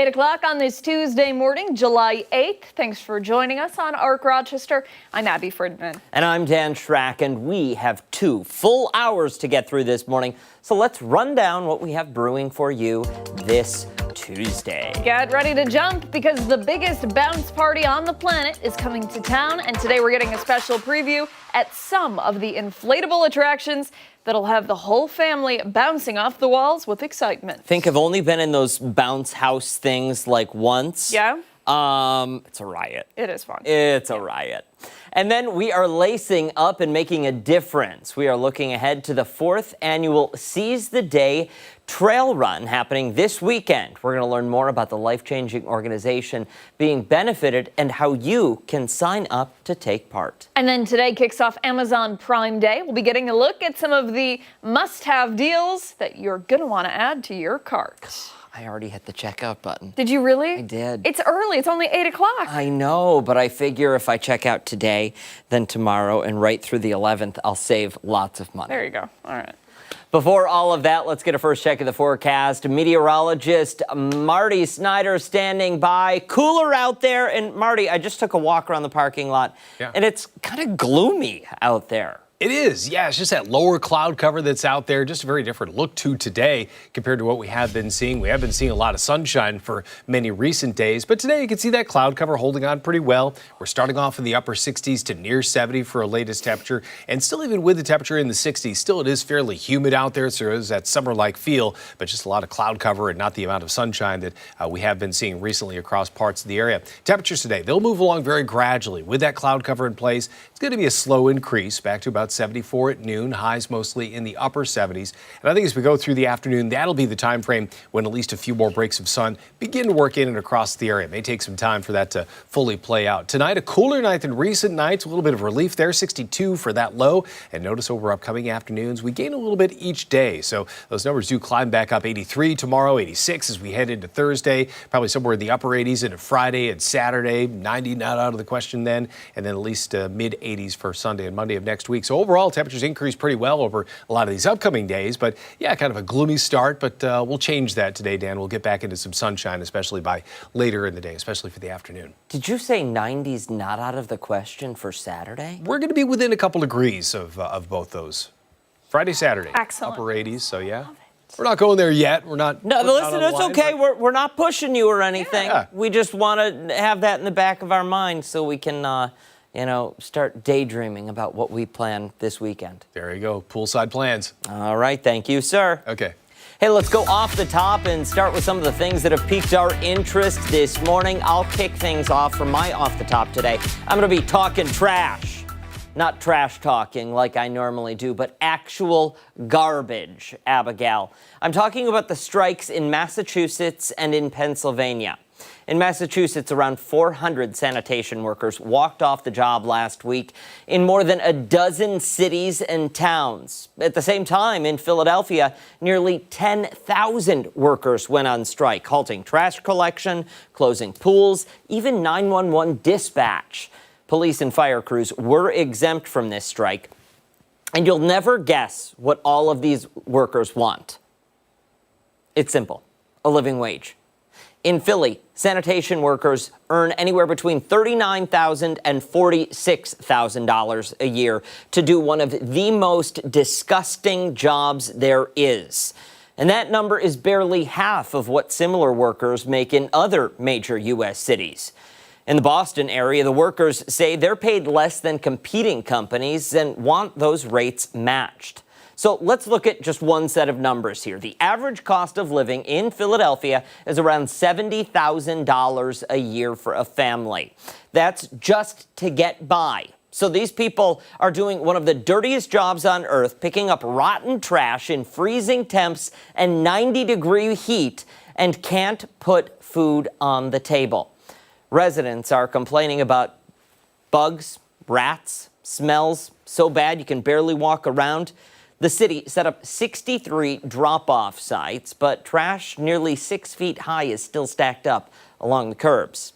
8 o'clock on this Tuesday morning, July 8th. Thanks for joining us on ARC Rochester. I'm Abi Fridmann. And I'm Dan Schrack, and we have 2 full hours to get through this morning. So let's run down what we have brewing for you this Tuesday. Get ready to jump because the biggest bounce party on the planet is coming to town. And today we're getting a special preview at some of the inflatable attractions that'll have the whole family bouncing off the walls with excitement. Think I've only been in those bounce house things like once. Yeah? It's a riot. It is fun. It's a riot. And then we are lacing up and making a difference. We are looking ahead to the 4th annual Seize the Day trail run happening this weekend. We're going to learn more about the life-changing organization being benefited and how you can sign up to take part. And then today kicks off Amazon Prime Day. We'll be getting a look at some of the must-have deals that you're going to want to add to your cart. I already hit the checkout button. Did you really? I did. It's early. It's only 8 o'clock. I know, but I figure if I check out today, then tomorrow, and right through the 11th, I'll save lots of money. There you go. All right. Before all of that, let's get a first check of the forecast. Meteorologist Marty Snyder standing by. Cooler out there. And Marty, I just took a walk around the parking lot, and it's kind of gloomy out there. It is, yeah. It's just that lower cloud cover that's out there. Just a very different look to today compared to what we have been seeing. We have been seeing a lot of sunshine for many recent days, but today you can see that cloud cover holding on pretty well. We're starting off in the upper 60s to near 70 for a latest temperature, and still even with the temperature in the 60s, still it is fairly humid out there, so there is that summer-like feel, but just a lot of cloud cover and not the amount of sunshine that we have been seeing recently across parts of the area. Temperatures today, they'll move along very gradually with that cloud cover in place. It's going to be a slow increase back to about 74 at noon, highs mostly in the upper 70s. And I think as we go through the afternoon, that'll be the time frame when at least a few more breaks of sun begin to work in and across the area. It may take some time for that to fully play out. Tonight, a cooler night than recent nights, a little bit of relief there, 62 for that low. And notice over upcoming afternoons, we gain a little bit each day. So those numbers do climb back up. 83 tomorrow, 86 as we head into Thursday, probably somewhere in the upper 80s into Friday and Saturday, 90 not out of the question then, and then at least mid 80s for Sunday and Monday of next week. So overall, temperatures increase pretty well over a lot of these upcoming days, but yeah, kind of a gloomy start, but we'll change that today, Dan. We'll get back into some sunshine, especially by later in the day, especially for the afternoon. Did you say 90s not out of the question for Saturday? We're going to be within a couple degrees of both those. Friday, Saturday. Excellent. Upper 80s, so yeah. We're not going there yet. We're not. No, listen, it's okay. We're not pushing you or anything. Yeah. We just want to have that in the back of our mind so we can start daydreaming about what we plan this weekend. There you go. Poolside plans. All right. Thank you, sir. Okay. Hey, let's go off the top and start with some of the things that have piqued our interest this morning. I'll kick things off for my off the top today. I'm going to be talking trash. Not trash talking like I normally do, but actual garbage, Abigail. I'm talking about the strikes in Massachusetts and in Pennsylvania. In Massachusetts, around 400 sanitation workers walked off the job last week in more than a dozen cities and towns. At the same time, in Philadelphia, nearly 10,000 workers went on strike, halting trash collection, closing pools, even 911 dispatch. Police and fire crews were exempt from this strike, and you'll never guess what all of these workers want. It's simple: a living wage. In Philly, sanitation workers earn anywhere between $39,000 and $46,000 a year to do one of the most disgusting jobs there is. And that number is barely half of what similar workers make in other major U.S. cities. In the Boston area, the workers say they're paid less than competing companies and want those rates matched. So let's look at just one set of numbers here. The average cost of living in Philadelphia is around $70,000 a year for a family. That's just to get by. So these people are doing one of the dirtiest jobs on earth, picking up rotten trash in freezing temps and 90-degree heat, and can't put food on the table. Residents are complaining about bugs, rats, smells so bad you can barely walk around. The city set up 63 drop-off sites, but trash nearly 6 feet high is still stacked up along the curbs.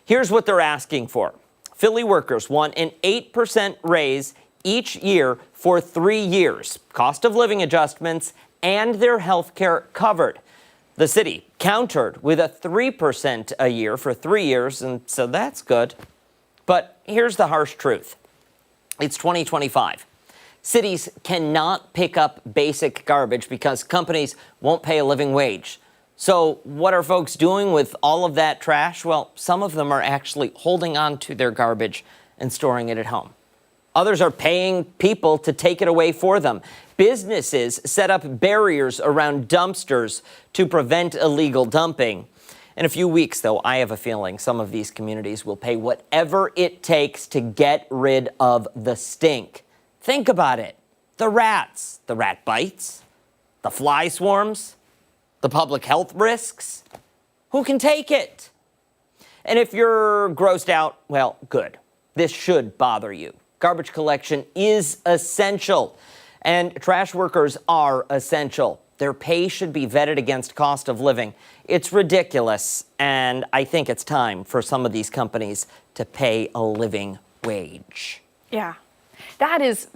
Here's what they're asking for. Philly workers want an 8% raise each year for 3 years, cost of living adjustments, and their health care covered. The city countered with a 3% a year for 3 years, and so that's good. But here's the harsh truth. It's 2025. Cities cannot pick up basic garbage because companies won't pay a living wage. So what are folks doing with all of that trash? Well, some of them are actually holding on to their garbage and storing it at home. Others are paying people to take it away for them. Businesses set up barriers around dumpsters to prevent illegal dumping. In a few weeks, though, I have a feeling some of these communities will pay whatever it takes to get rid of the stink. Think about it. The rats, the rat bites, the fly swarms, the public health risks. Who can take it? And if you're grossed out, well, good. This should bother you. Garbage collection is essential, and trash workers are essential. Their pay should be vetted against cost of living. It's ridiculous, and I think it's time for some of these companies to pay a living wage. Yeah, that is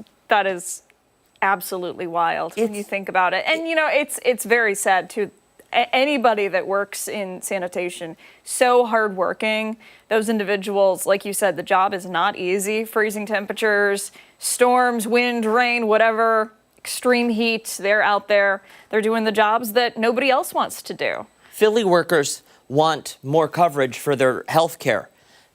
absolutely wild when you think about it. And, you know, it's very sad, too. Anybody that works in sanitation, so hardworking. Those individuals, like you said, the job is not easy. Freezing temperatures, storms, wind, rain, whatever, extreme heat, they're out there. They're doing the jobs that nobody else wants to do. Philly workers want more coverage for their health care.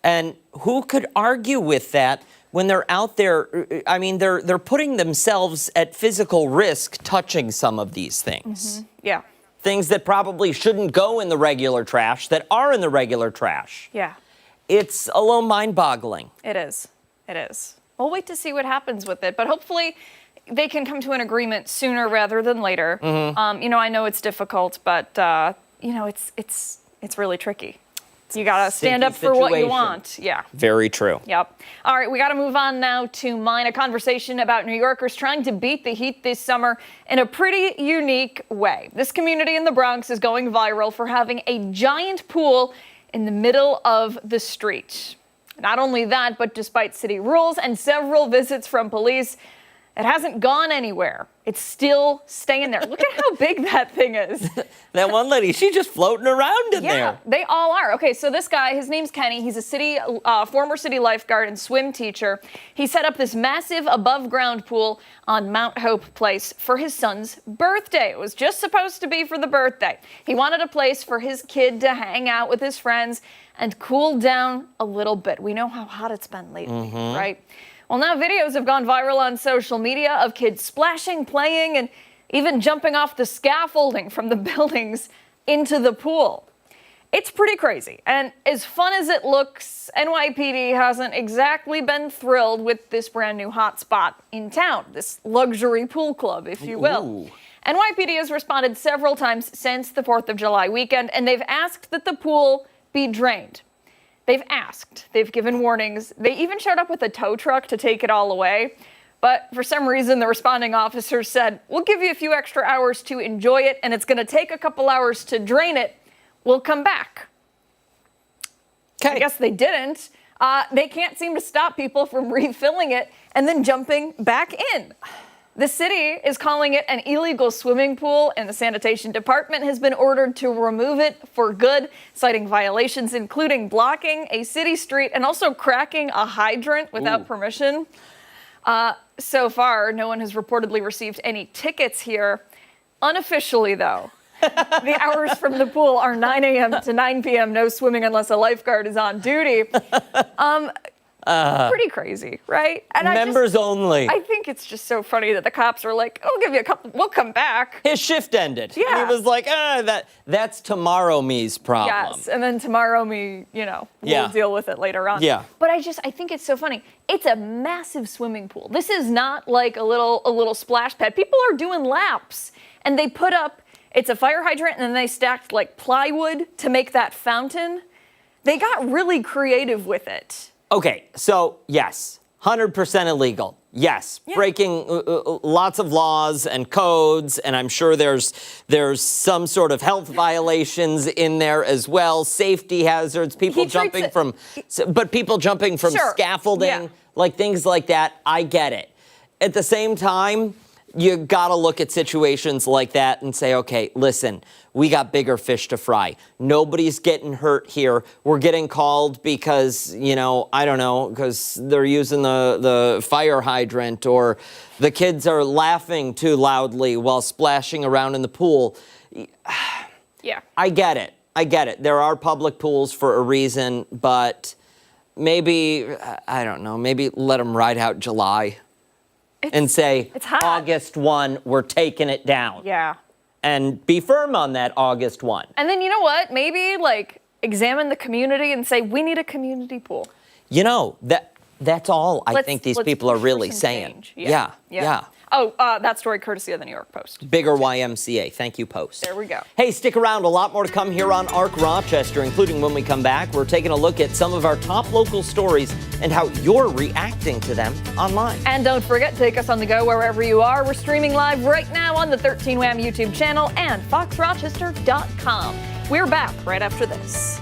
And who could argue with that when they're out there? I mean, they're putting themselves at physical risk touching some of these things. Mm-hmm. Yeah. Things that probably shouldn't go in the regular trash that are in the regular trash. Yeah. It's a little mind-boggling. It is. It is. We'll wait to see what happens with it, but hopefully they can come to an agreement sooner rather than later. Mm-hmm. You know, I know it's difficult, but you know, it's really tricky. You gotta stand up for what you want. Yeah. Very true. Yep. All right, we gotta move on now to mine, a conversation about New Yorkers trying to beat the heat this summer in a pretty unique way. This community in the Bronx is going viral for having a giant pool in the middle of the street. Not only that, but despite city rules and several visits from police, it hasn't gone anywhere. It's still staying there. Look at how big that thing is. That one lady, she's just floating around in there. Yeah, they all are. Okay, so this guy, his name's Kenny. He's a former city lifeguard and swim teacher. He set up this massive above-ground pool on Mount Hope Place for his son's birthday. It was just supposed to be for the birthday. He wanted a place for his kid to hang out with his friends and cool down a little bit. We know how hot it's been lately, right? Well, now videos have gone viral on social media of kids splashing, playing, and even jumping off the scaffolding from the buildings into the pool. It's pretty crazy. And as fun as it looks, NYPD hasn't exactly been thrilled with this brand new hotspot in town, this luxury pool club, if you will. Ooh. NYPD has responded several times since the 4th of July weekend, and they've asked that the pool be drained. They've asked, they've given warnings, they even showed up with a tow truck to take it all away. But for some reason, the responding officers said, we'll give you a few extra hours to enjoy it, and it's going to take a couple hours to drain it. We'll come back. Okay. I guess they didn't. They can't seem to stop people from refilling it and then jumping back in. The city is calling it an illegal swimming pool, and the sanitation department has been ordered to remove it for good, citing violations including blocking a city street and also cracking a hydrant without permission. So far, no one has reportedly received any tickets here. Unofficially, though, the hours from the pool are 9 a.m. to 9 p.m. No swimming unless a lifeguard is on duty. Pretty crazy, right? And members only. I think it's just so funny that the cops are like, "I'll give you a couple. We'll come back." His shift ended. Yeah. And he was like, that's tomorrow me's problem. Yes, and then tomorrow we'll deal with it later on. Yeah. But I think it's so funny. It's a massive swimming pool. This is not like a little splash pad. People are doing laps, and they put up. It's a fire hydrant, and then they stacked like plywood to make that fountain. They got really creative with it. Okay, so yes, 100% illegal. Yes, breaking lots of laws and codes, and I'm sure there's some sort of health violations in there as well. Safety hazards, people jumping from Sure. scaffolding, like things like that. I get it. At the same time, you got to look at situations like that and say, okay, listen, we got bigger fish to fry. Nobody's getting hurt here. We're getting called because, I don't know, because they're using the fire hydrant, or the kids are laughing too loudly while splashing around in the pool. Yeah. I get it. There are public pools for a reason, but maybe, I don't know, maybe let them ride out July. And say, it's hot. August 1, we're taking it down. Yeah. And be firm on that August 1. And then you know what? Maybe examine the community and say, we need a community pool. That's all I think these people are really saying. Yeah. Oh, that story courtesy of the New York Post. Bigger YMCA. Thank you, Post. There we go. Hey, stick around. A lot more to come here on ARC Rochester, including when we come back, we're taking a look at some of our top local stories and how you're reacting to them online. And don't forget, take us on the go wherever you are. We're streaming live right now on the 13 Wham YouTube channel and foxrochester.com. We're back right after this.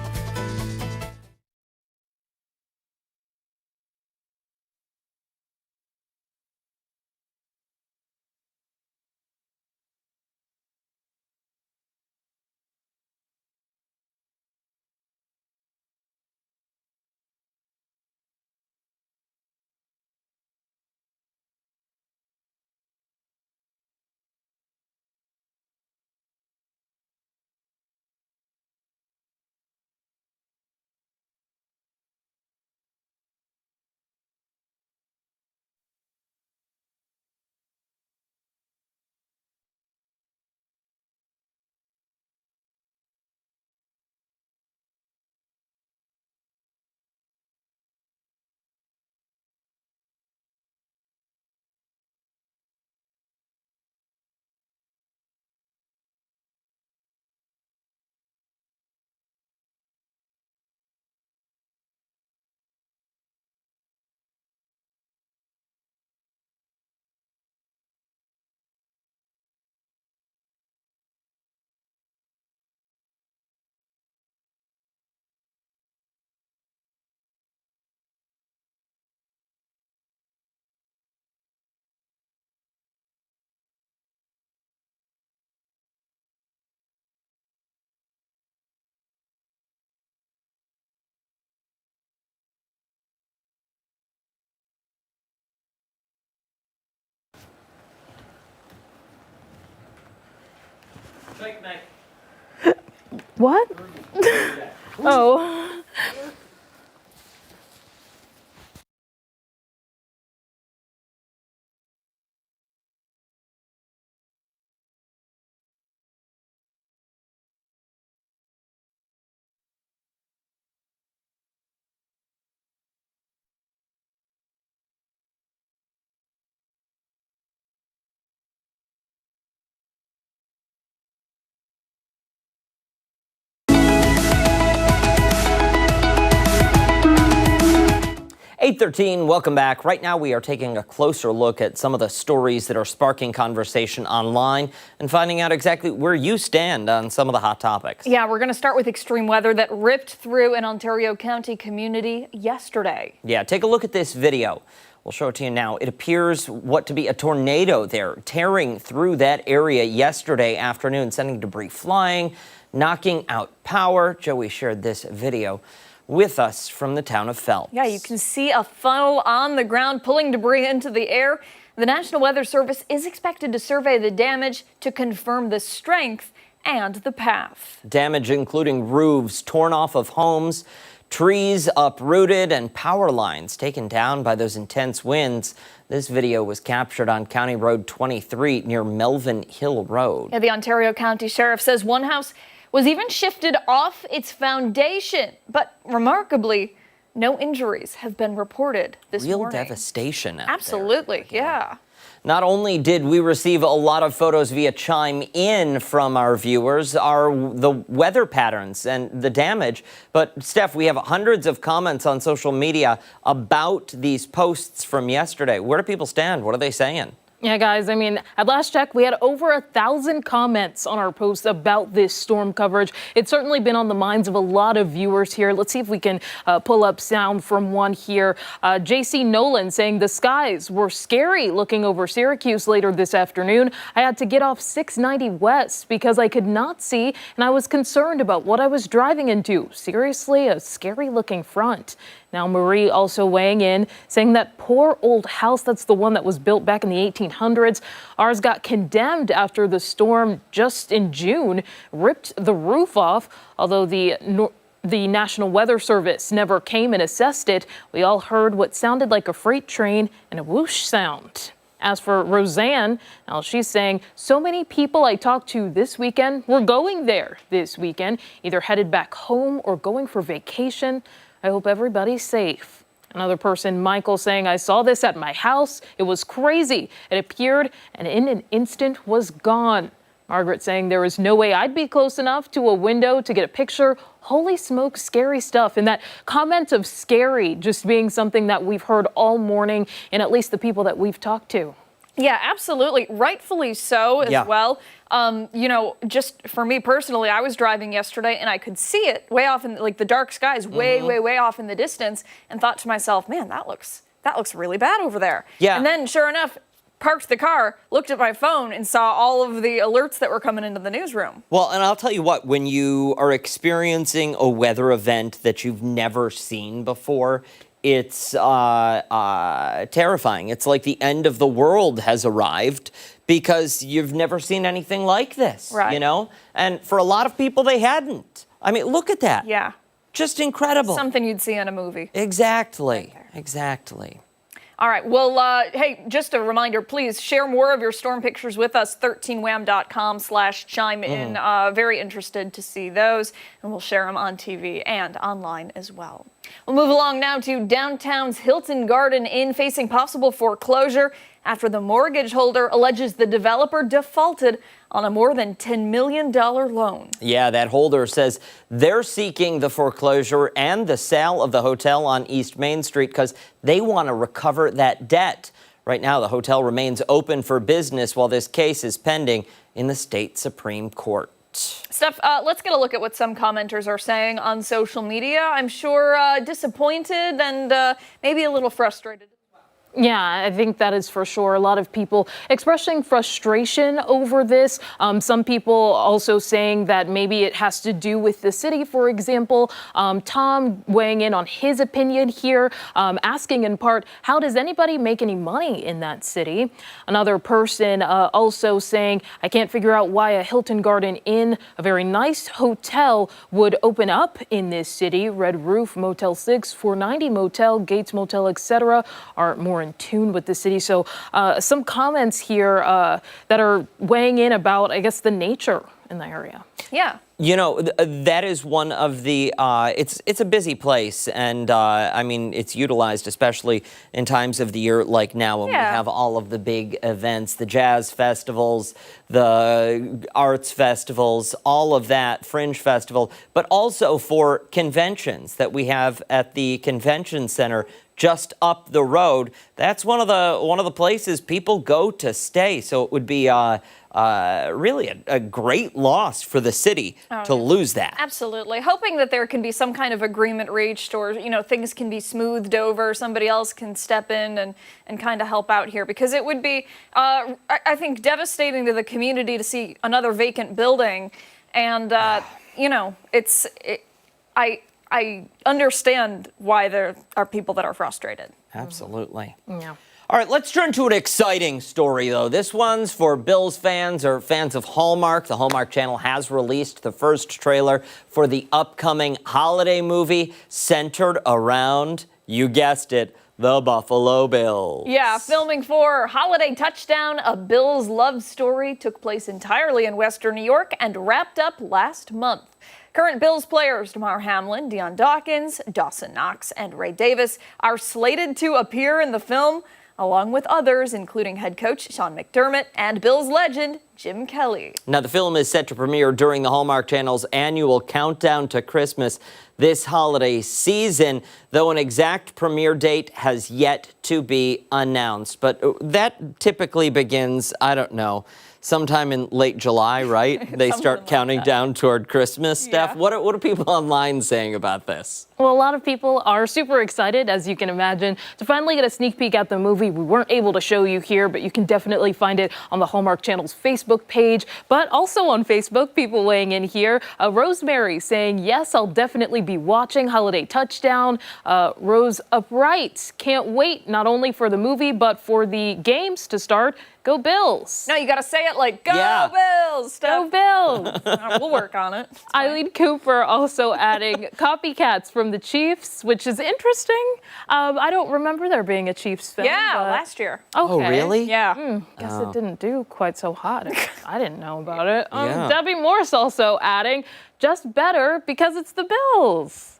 What? Oh. .813, welcome back. Right now we are taking a closer look at some of the stories that are sparking conversation online and finding out exactly where you stand on some of the hot topics. Yeah, we're going to start with extreme weather that ripped through an Ontario County community yesterday. Yeah, take a look at this video. We'll show it to you now. It appears what to be a tornado there, tearing through that area yesterday afternoon, sending debris flying, knocking out power. Joey shared this video with us from the town of Phelps. Yeah, you can see a funnel on the ground pulling debris into the air. The National Weather Service is expected to survey the damage to confirm the strength and the path. Damage including roofs torn off of homes, trees uprooted, and power lines taken down by those intense winds. This video was captured on County Road 23 near Melvin Hill Road. Yeah, the Ontario County Sheriff says one house was even shifted off its foundation, but remarkably, no injuries have been reported this morning. Real devastation out Absolutely, there. yeah. Not only did we receive a lot of photos via chime in from our viewers, the weather patterns and the damage, but Steph, we have hundreds of comments on social media about these posts from yesterday. Where do people stand? What are they saying? Yeah, guys, I mean, at last check, we had over 1,000 comments on our post about this storm coverage. It's certainly been on the minds of a lot of viewers here. Let's see if we can pull up sound from one here. JC Nolan saying the skies were scary looking over Syracuse later this afternoon. I had to get off 690 West because I could not see, and I was concerned about what I was driving into. Seriously, a scary looking front. Now, Marie also weighing in, saying that poor old house, that's the one that was built back in the 1800s. Ours got condemned after the storm just in June, ripped the roof off, although the National Weather Service never came and assessed it. We all heard what sounded like a freight train and a whoosh sound. As for Roseanne, now she's saying, so many people I talked to this weekend were going there this weekend, either headed back home or going for vacation. I hope everybody's safe. Another person, Michael, saying, I saw this at my house. It was crazy. It appeared and in an instant was gone. Margaret saying there is no way I'd be close enough to a window to get a picture. Holy smoke, scary stuff. And that comment of scary just being something that we've heard all morning, and at least the people that we've talked to. Yeah, absolutely. Rightfully so as well. You know, just for me personally, I was driving yesterday and I could see it way off in like the dark skies, way off in the distance, and thought to myself, man, that looks really bad over there. Yeah. And then sure enough, parked the car, looked at my phone, and saw all of the alerts that were coming into the newsroom. Well, and I'll tell you what, when you are experiencing a weather event that you've never seen before, it's terrifying. It's like the end of the world has arrived because you've never seen anything like this, you know? And for a lot of people, they hadn't. I mean, look at that. Yeah. Just incredible. Something you'd see in a movie. Exactly. Exactly. All right. Well, hey, just a reminder, please share more of your storm pictures with us, 13wham.com/chime in. Very interested to see those, and we'll share them on TV and online as well. We'll move along now to downtown's Hilton Garden Inn facing possible foreclosure after the mortgage holder alleges the developer defaulted on a more than $10 million loan. Yeah, that holder says they're seeking the foreclosure and the sale of the hotel on East Main Street because they want to recover that debt. Right now, the hotel remains open for business while this case is pending in the state Supreme Court. Steph, let's get a look at what some commenters are saying on social media. I'm sure disappointed and maybe a little frustrated. Yeah, I think that is for sure. A lot of people expressing frustration over this. Some people also saying that maybe it has to do with the city, for example. Tom weighing in on his opinion here, asking in part, how does anybody make any money in that city? Another person also saying, I can't figure out why a Hilton Garden Inn, a very nice hotel, would open up in this city. Red Roof, Motel 6, 490 Motel, Gates Motel, etc. are more in tune with the city. So some comments here that are weighing in about, I guess, the nature in the area. Yeah. You know, that is one of the, it's a busy place. And I mean, it's utilized, especially in times of the year like now when we have all of the big events, the jazz festivals, the arts festivals, all of that, Fringe Festival, but also for conventions that we have at the convention center just up the road. That's one of the places people go to stay. So it would be really a great loss for the city to lose that. Absolutely. Hoping that there can be some kind of agreement reached, or, you know, things can be smoothed over. Somebody else can step in and kind of help out here, because it would be, I think, devastating to the community to see another vacant building. And, you know, I understand why there are people that are frustrated. Absolutely. Yeah. All right, let's turn to an exciting story, though. This one's for Bills fans or fans of Hallmark. The Hallmark Channel has released the first trailer for the upcoming holiday movie centered around, you guessed it, the Buffalo Bills. Yeah, filming for Holiday Touchdown, a Bills love story, took place entirely in Western New York and wrapped up last month. Current Bills players Damar Hamlin, Deion Dawkins, Dawson Knox, and Ray Davis are slated to appear in the film, along with others, including head coach Sean McDermott and Bills legend Jim Kelley. Now, the film is set to premiere during the Hallmark Channel's annual Countdown to Christmas this holiday season, though an exact premiere date has yet to be announced. But that typically begins, I don't know, sometime in late July, right? They start counting down toward Christmas. Steph, Yeah. what are people online saying about this? Well, a lot of people are super excited, as you can imagine, to finally get a sneak peek at the movie. We weren't able to show you here, but you can definitely find it on the Hallmark Channel's Facebook page. But also on Facebook, people weighing in here. Rosemary saying, yes, I'll definitely be watching Holiday Touchdown. Rose Upright, can't wait not only for the movie, but for the games to start. Go Bills. No, you got to say it like, go Yeah. Bills. Go Steph. Bills. We'll work on it. It's fine. Eileen Cooper also adding copycats from the Chiefs, which is interesting. I don't remember there being a Chiefs film. Yeah, but- last year. Oh, Okay. really? Yeah. Guess it didn't do quite so hot. I didn't know about it. Yeah. Debbie Morse also adding, just better because it's the Bills.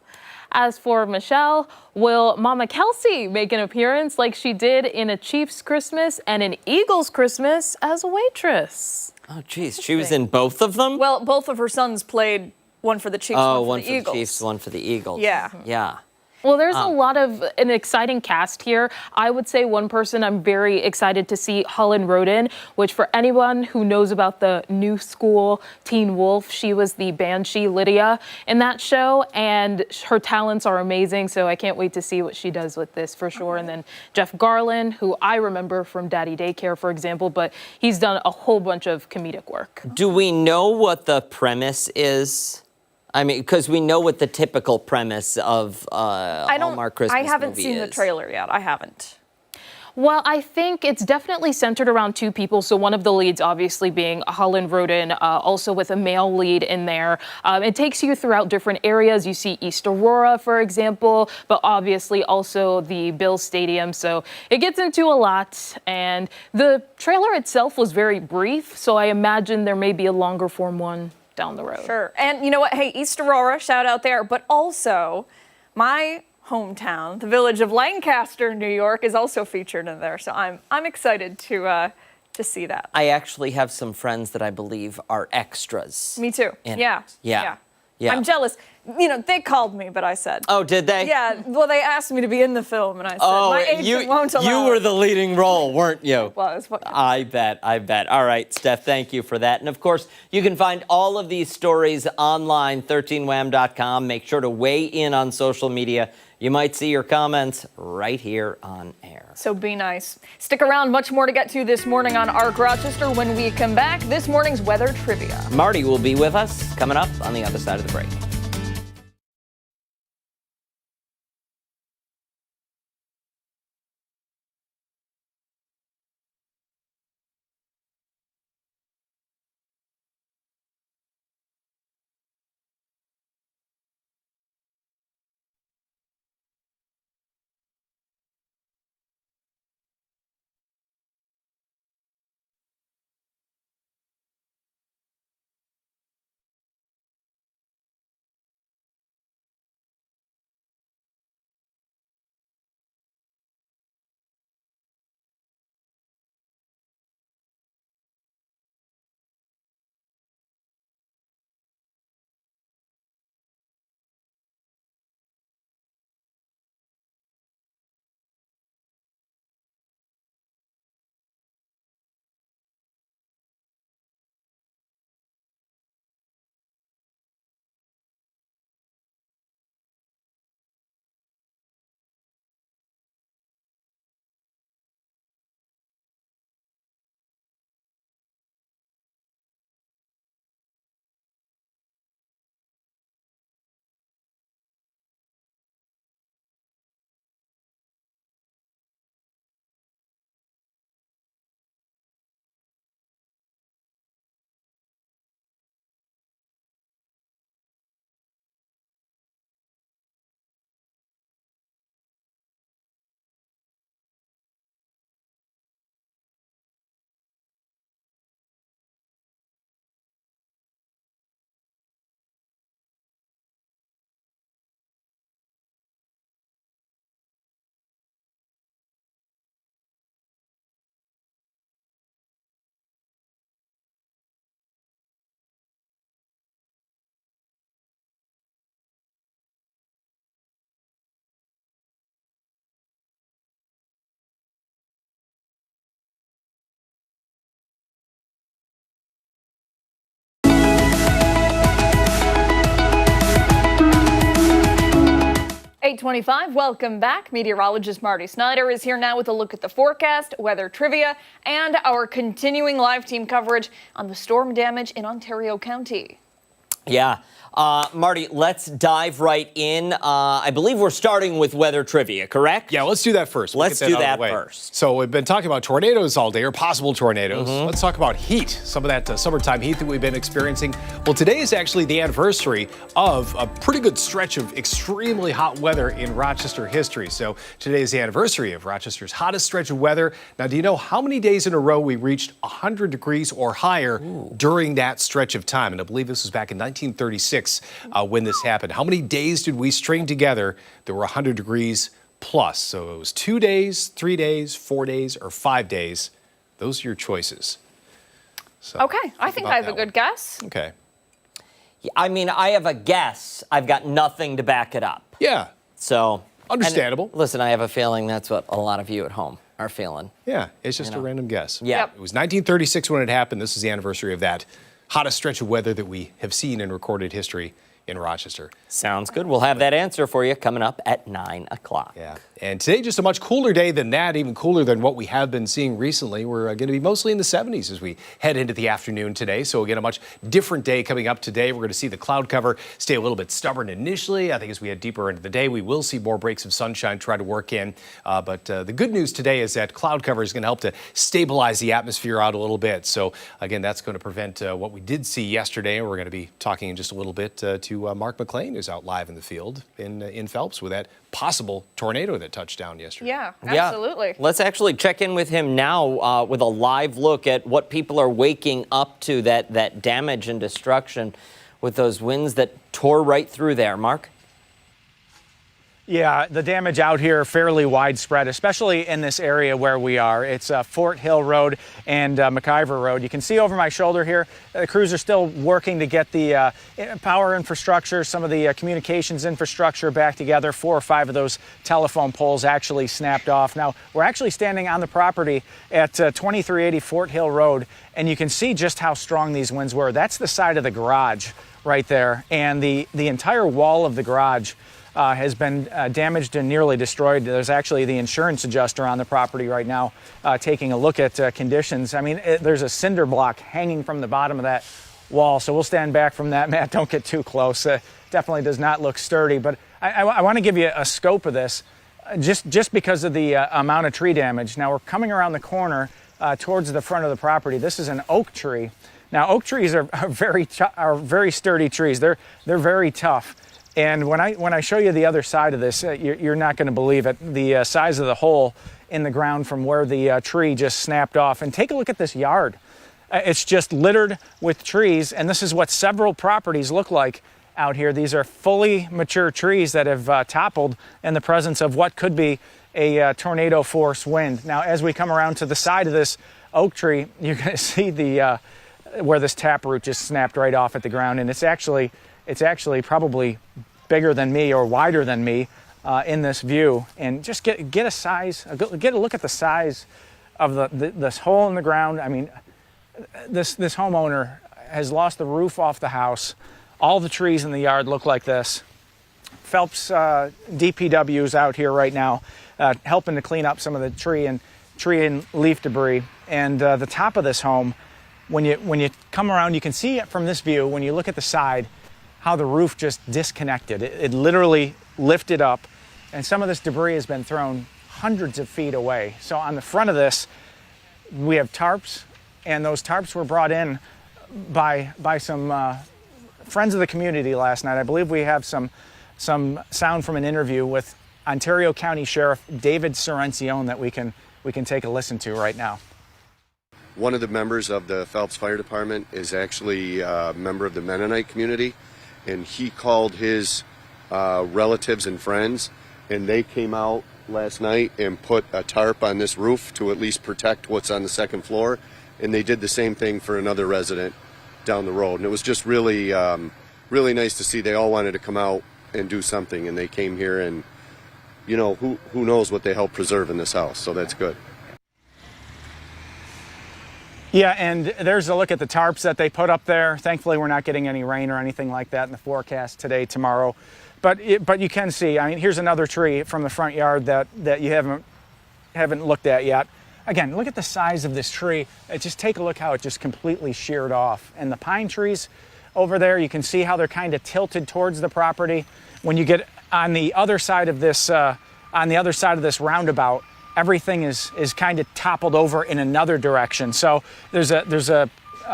As for Michelle, will Mama Kelsey make an appearance like she did in a Chiefs Christmas and an Eagles Christmas as a waitress? Oh, geez. She was in both of them? Well, both of her sons played, one for the Chiefs, oh, one one for for the the Eagles. Chiefs, one for the Eagles. Yeah. Yeah. Well, there's a lot of an exciting cast here. I would say one person I'm very excited to see, Holland Roden, which for anyone who knows about the new school Teen Wolf, she was the Banshee Lydia in that show, and her talents are amazing, so I can't wait to see what she does with this for sure. And then Jeff Garlin, who I remember from Daddy Daycare, for example, but he's done a whole bunch of comedic work. Do we know what the premise is? I mean, because we know what the typical premise of Hallmark Christmas I haven't movie seen the is. trailer yet. I haven't. Well, I think it's definitely centered around two people. So one of the leads obviously being Holland Roden, also with a male lead in there. It takes you throughout different areas. You see East Aurora, for example, but obviously also the Bills Stadium. So it gets into a lot. And the trailer itself was very brief. So I imagine there may be a longer form one down the road. Sure. And you know what? Hey, East Aurora, shout out there. But also, my hometown, the village of Lancaster, New York, is also featured in there. So I'm excited to see that. I actually have some friends that I believe are extras. Me too. in Yeah. it. Yeah. Yeah. I'm jealous. You know, they called me, but I said. Oh, did they? Yeah. Well, they asked me to be in the film, and I said Oh, my agent won't allow you were it. the leading role, weren't you? Was. What- I bet. All right, Steph, thank you for that. And of course, you can find all of these stories online, 13wham.com. Make sure to weigh in on social media. You might see your comments right here on air. So be nice. Stick around, much more to get to this morning on ARC Rochester when we come back. This morning's weather trivia. Marty will be with us coming up on the other side of the break. 8:25, welcome back. Meteorologist Marty Snyder is here now with a look at the forecast, weather trivia, and our continuing live team coverage on the storm damage in Ontario County. Yeah. Marty, let's dive right in. I believe we're starting with weather trivia, correct? Yeah, let's do that first. Let's do that first. So we've been talking about tornadoes all day, or possible tornadoes. Let's talk about heat, some of that summertime heat that we've been experiencing. Well, today is actually the anniversary of a pretty good stretch of extremely hot weather in Rochester history. So today is the anniversary of Rochester's hottest stretch of weather. Now, do you know how many days in a row we reached 100 degrees or higher during that stretch of time? And I believe this was back in 1936. When this happened. How many days did we string together that were 100 degrees plus? So it was 2 days, 3 days, 4 days, or 5 days. Those are your choices. So Okay, I think I have a good guess. Okay. I mean, I have a guess. I've got nothing to back it up. Yeah. So. Understandable. Listen, I have a feeling that's what a lot of you at home are feeling. Yeah, it's just a random guess. Yeah. Yep. It was 1936 when it happened. This is the anniversary of that hottest stretch of weather that we have seen in recorded history in Rochester. Sounds good. We'll have that answer for you coming up at 9 o'clock. Yeah. And today, just a much cooler day than that, even cooler than what we have been seeing recently. We're going to be mostly in the 70s as we head into the afternoon today. So again, a much different day coming up today. We're going to see the cloud cover stay a little bit stubborn initially. I think as we head deeper into the day, we will see more breaks of sunshine try to work in. But the good news today is that cloud cover is going to help to stabilize the atmosphere out a little bit. So again, that's going to prevent what we did see yesterday. We're going to be talking in just a little bit to Mark McLean, who's out live in the field in Phelps with that possible tornado that touched down yesterday. Yeah, absolutely. Yeah. Let's actually check in with him now with a live look at what people are waking up to, that damage and destruction with those winds that tore right through there. Mark? Yeah, the damage out here fairly widespread, especially in this area where we are. It's Fort Hill Road and McIver Road. You can see over my shoulder here, the crews are still working to get the power infrastructure, some of the communications infrastructure back together. 4 or 5 of those telephone poles actually snapped off. Now, we're actually standing on the property at 2380 Fort Hill Road, and you can see just how strong these winds were. That's the side of the garage right there, and the entire wall of the garage has been damaged and nearly destroyed. There's actually the insurance adjuster on the property right now taking a look at conditions. I mean, there's a cinder block hanging from the bottom of that wall, so we'll stand back from that. Matt, don't get too close. Definitely does not look sturdy, but I want to give you a scope of this just because of the amount of tree damage. Now, we're coming around the corner towards the front of the property. This is an oak tree. Now, oak trees are very sturdy trees. They're very tough. And when I show you the other side of this, you're not going to believe it. The size of the hole in the ground from where the tree just snapped off. And take a look at this yard. It's just littered with trees, and this is what several properties look like out here. These are fully mature trees that have toppled in the presence of what could be a tornado force wind. Now, as we come around to the side of this oak tree, you're going to see the where this taproot just snapped right off at the ground, and it's actually probably bigger than me or wider than me in this view. And just get a look at the size of this hole in the ground. I mean, this homeowner has lost the roof off the house. All the trees in the yard look like this. Phelps DPW is out here right now helping to clean up some of the tree and leaf debris. And the top of this home, when you come around, you can see it from this view. When you look at the side, how the roof just disconnected. It literally lifted up, and some of this debris has been thrown hundreds of feet away. So on the front of this, we have tarps, and those tarps were brought in by some friends of the community last night. I believe we have some sound from an interview with Ontario County Sheriff David Sorencione that we can take a listen to right now. One of the members of the Phelps Fire Department is actually a member of the Mennonite community, and he called his relatives and friends, and they came out last night and put a tarp on this roof to at least protect what's on the second floor, and they did the same thing for another resident down the road. And it was just really nice to see. They all wanted to come out and do something, and they came here, and you know, who knows what they helped preserve in this house, so that's good. Yeah, and there's a look at the tarps that they put up there. Thankfully, we're not getting any rain or anything like that in the forecast today, tomorrow. But you can see, I mean, here's another tree from the front yard that you haven't looked at yet. Again, look at the size of this tree. Just take a look how it just completely sheared off. And the pine trees over there, you can see how they're kind of tilted towards the property. When you get on the other side of this, roundabout, everything is kind of toppled over in another direction. So there's a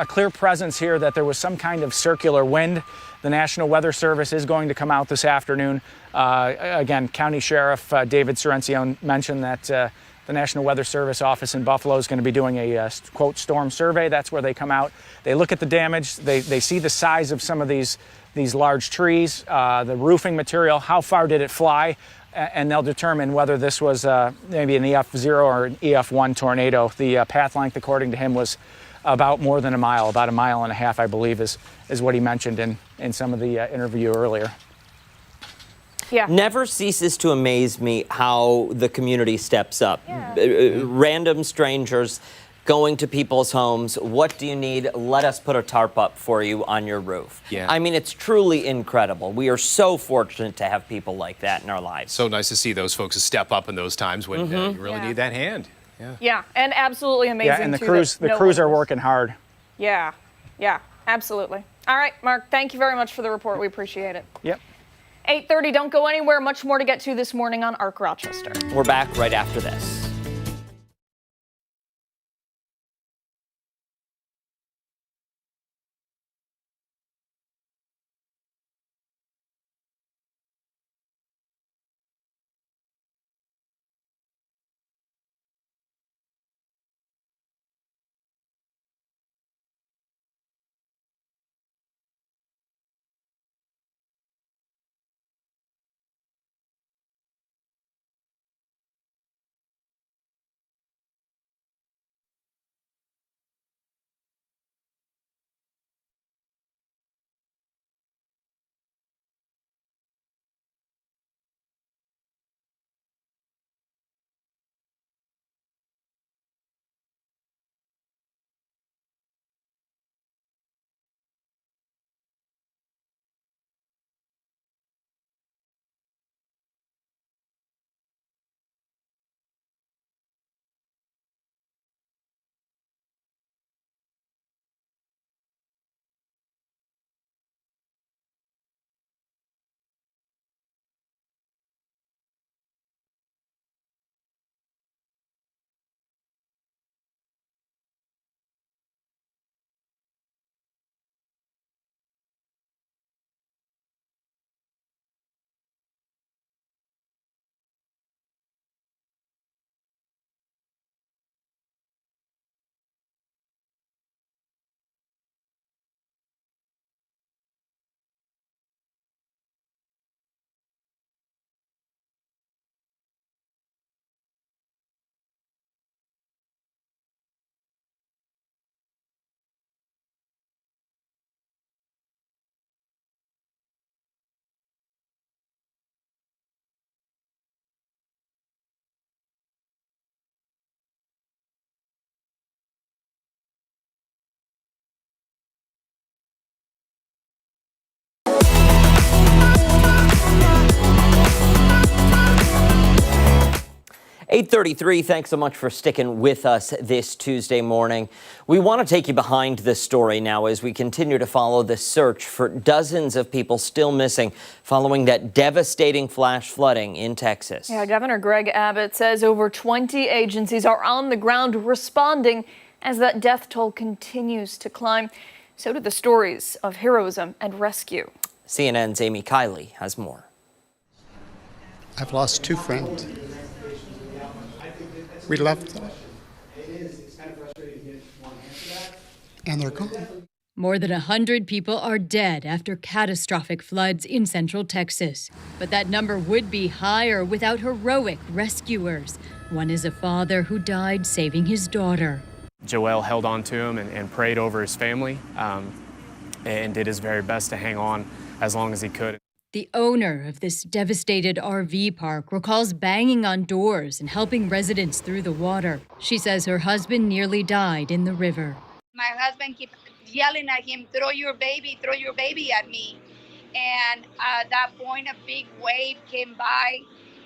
clear presence here that there was some kind of circular wind. The National Weather Service is going to come out this afternoon. Again, County Sheriff David Sorencio mentioned that the National Weather Service office in Buffalo is going to be doing a, quote, storm survey. That's where they come out. They look at the damage. They see the size of some of these large trees, the roofing material, how far did it fly, and they'll determine whether this was maybe an EF0 or an EF1 tornado. The path length, according to him, was about more than a mile, about a mile and a half, I believe, is what he mentioned in some of the interview earlier. Yeah. Never ceases to amaze me how the community steps up. Yeah. Random strangers going to people's homes. What do you need? Let us put a tarp up for you on your roof. Yeah. I mean, it's truly incredible. We are so fortunate to have people like that in our lives. So nice to see those folks step up in those times when you really need that hand. Yeah, and absolutely amazing. Yeah, and the crews are working hard. Yeah, absolutely. All right, Mark, thank you very much for the report. We appreciate it. Yep. 8:30, don't go anywhere. Much more to get to this morning on ARC Rochester. We're back right after this. .33, thanks so much for sticking with us this Tuesday morning. We want to take you behind this story now as we continue to follow the search for dozens of people still missing following that devastating flash flooding in Texas. Yeah, Governor Greg Abbott says over 20 agencies are on the ground responding as that death toll continues to climb. So do the stories of heroism and rescue. CNN's Amy Kelley has more. I've lost two friends. We loved them. And they're gone. More than 100 people are dead after catastrophic floods in central Texas. But that number would be higher without heroic rescuers. One is a father who died saving his daughter. Joel held on to him and prayed over his family and did his very best to hang on as long as he could. The owner of this devastated RV park recalls banging on doors and helping residents through the water. She says her husband nearly died in the river. My husband kept yelling at him, throw your baby at me. And at that point, a big wave came by,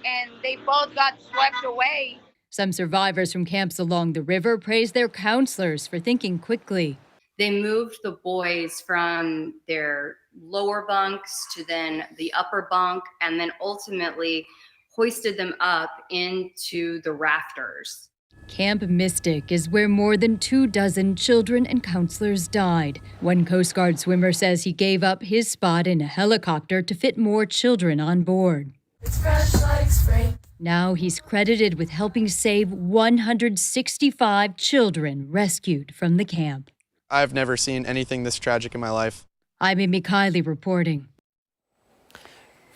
and they both got swept away. Some survivors from camps along the river praise their counselors for thinking quickly. They moved the boys from their lower bunks to then the upper bunk, and then ultimately hoisted them up into the rafters. Camp Mystic is where more than 24 children and counselors died. One Coast Guard swimmer says he gave up his spot in a helicopter to fit more children on board. It's fresh like spring. Now he's credited with helping save 165 children rescued from the camp. I've never seen anything this tragic in my life. I'm Amy Kiley reporting.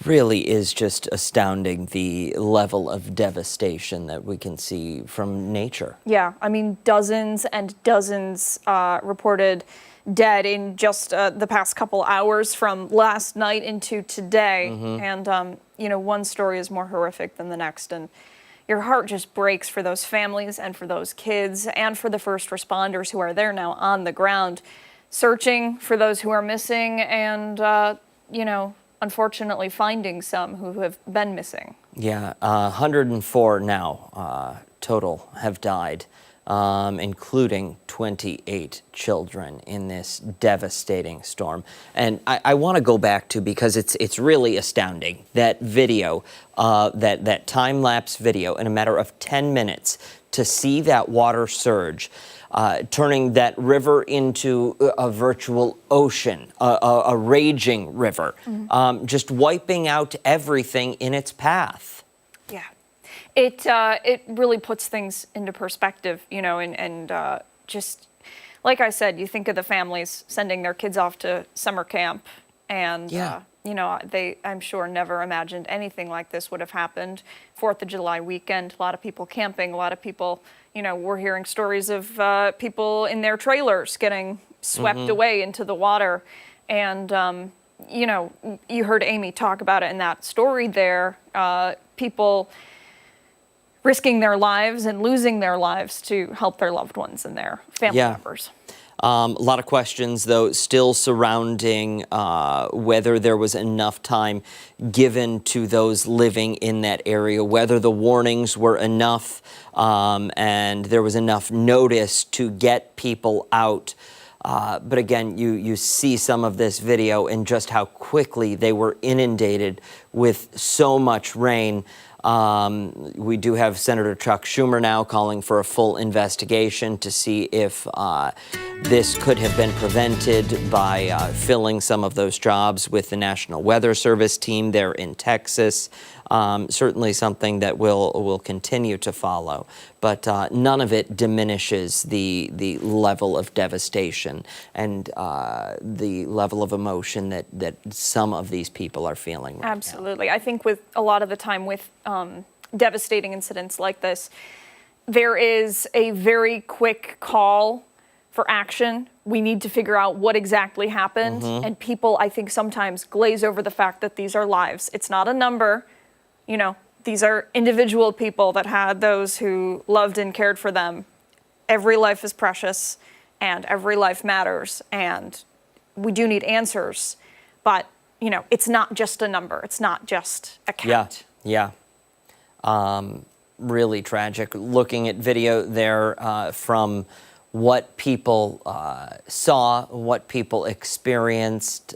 Really is just astounding, the level of devastation that we can see from nature. Yeah, I mean, dozens and dozens reported dead in just the past couple hours from last night into today. And, you know, one story is more horrific than the next. And your heart just breaks for those families and for those kids and for the first responders who are there now on the ground, searching for those who are missing and, you know, unfortunately finding some who have been missing. Yeah, 104 now total have died, including 28 children in this devastating storm. And I want to go back to, because it's really astounding, that video, that time-lapse video in a matter of 10 minutes to see that water surge, turning that river into a virtual ocean, a raging river, just wiping out everything in its path. Yeah, it really puts things into perspective, you know, and just like I said, you think of the families sending their kids off to summer camp, and you know, they, I'm sure, never imagined anything like this would have happened. 4th of July weekend, a lot of people camping, a lot of people, you know, we're hearing stories of people in their trailers getting swept away into the water. And, you know, you heard Amy talk about it in that story there, people risking their lives and losing their lives to help their loved ones and their family members. A lot of questions, though, still surrounding whether there was enough time given to those living in that area, whether the warnings were enough and there was enough notice to get people out. But again, you see some of this video and just how quickly they were inundated with so much rain. We do have Senator Chuck Schumer now calling for a full investigation to see if this could have been prevented by filling some of those jobs with the National Weather Service team there in Texas. Certainly something that will continue to follow, but none of it diminishes the level of devastation and the level of emotion that some of these people are feeling right Absolutely. Now. I think with a lot of the time with devastating incidents like this, there is a very quick call for action. We need to figure out what exactly happened, and people, I think, sometimes glaze over the fact that these are lives. It's not a number. You know, these are individual people that had those who loved and cared for them. Every life is precious and every life matters, and we do need answers. But, you know, it's not just a number. It's not just a count. Yeah. Really tragic. Looking at video there from what people saw, what people experienced,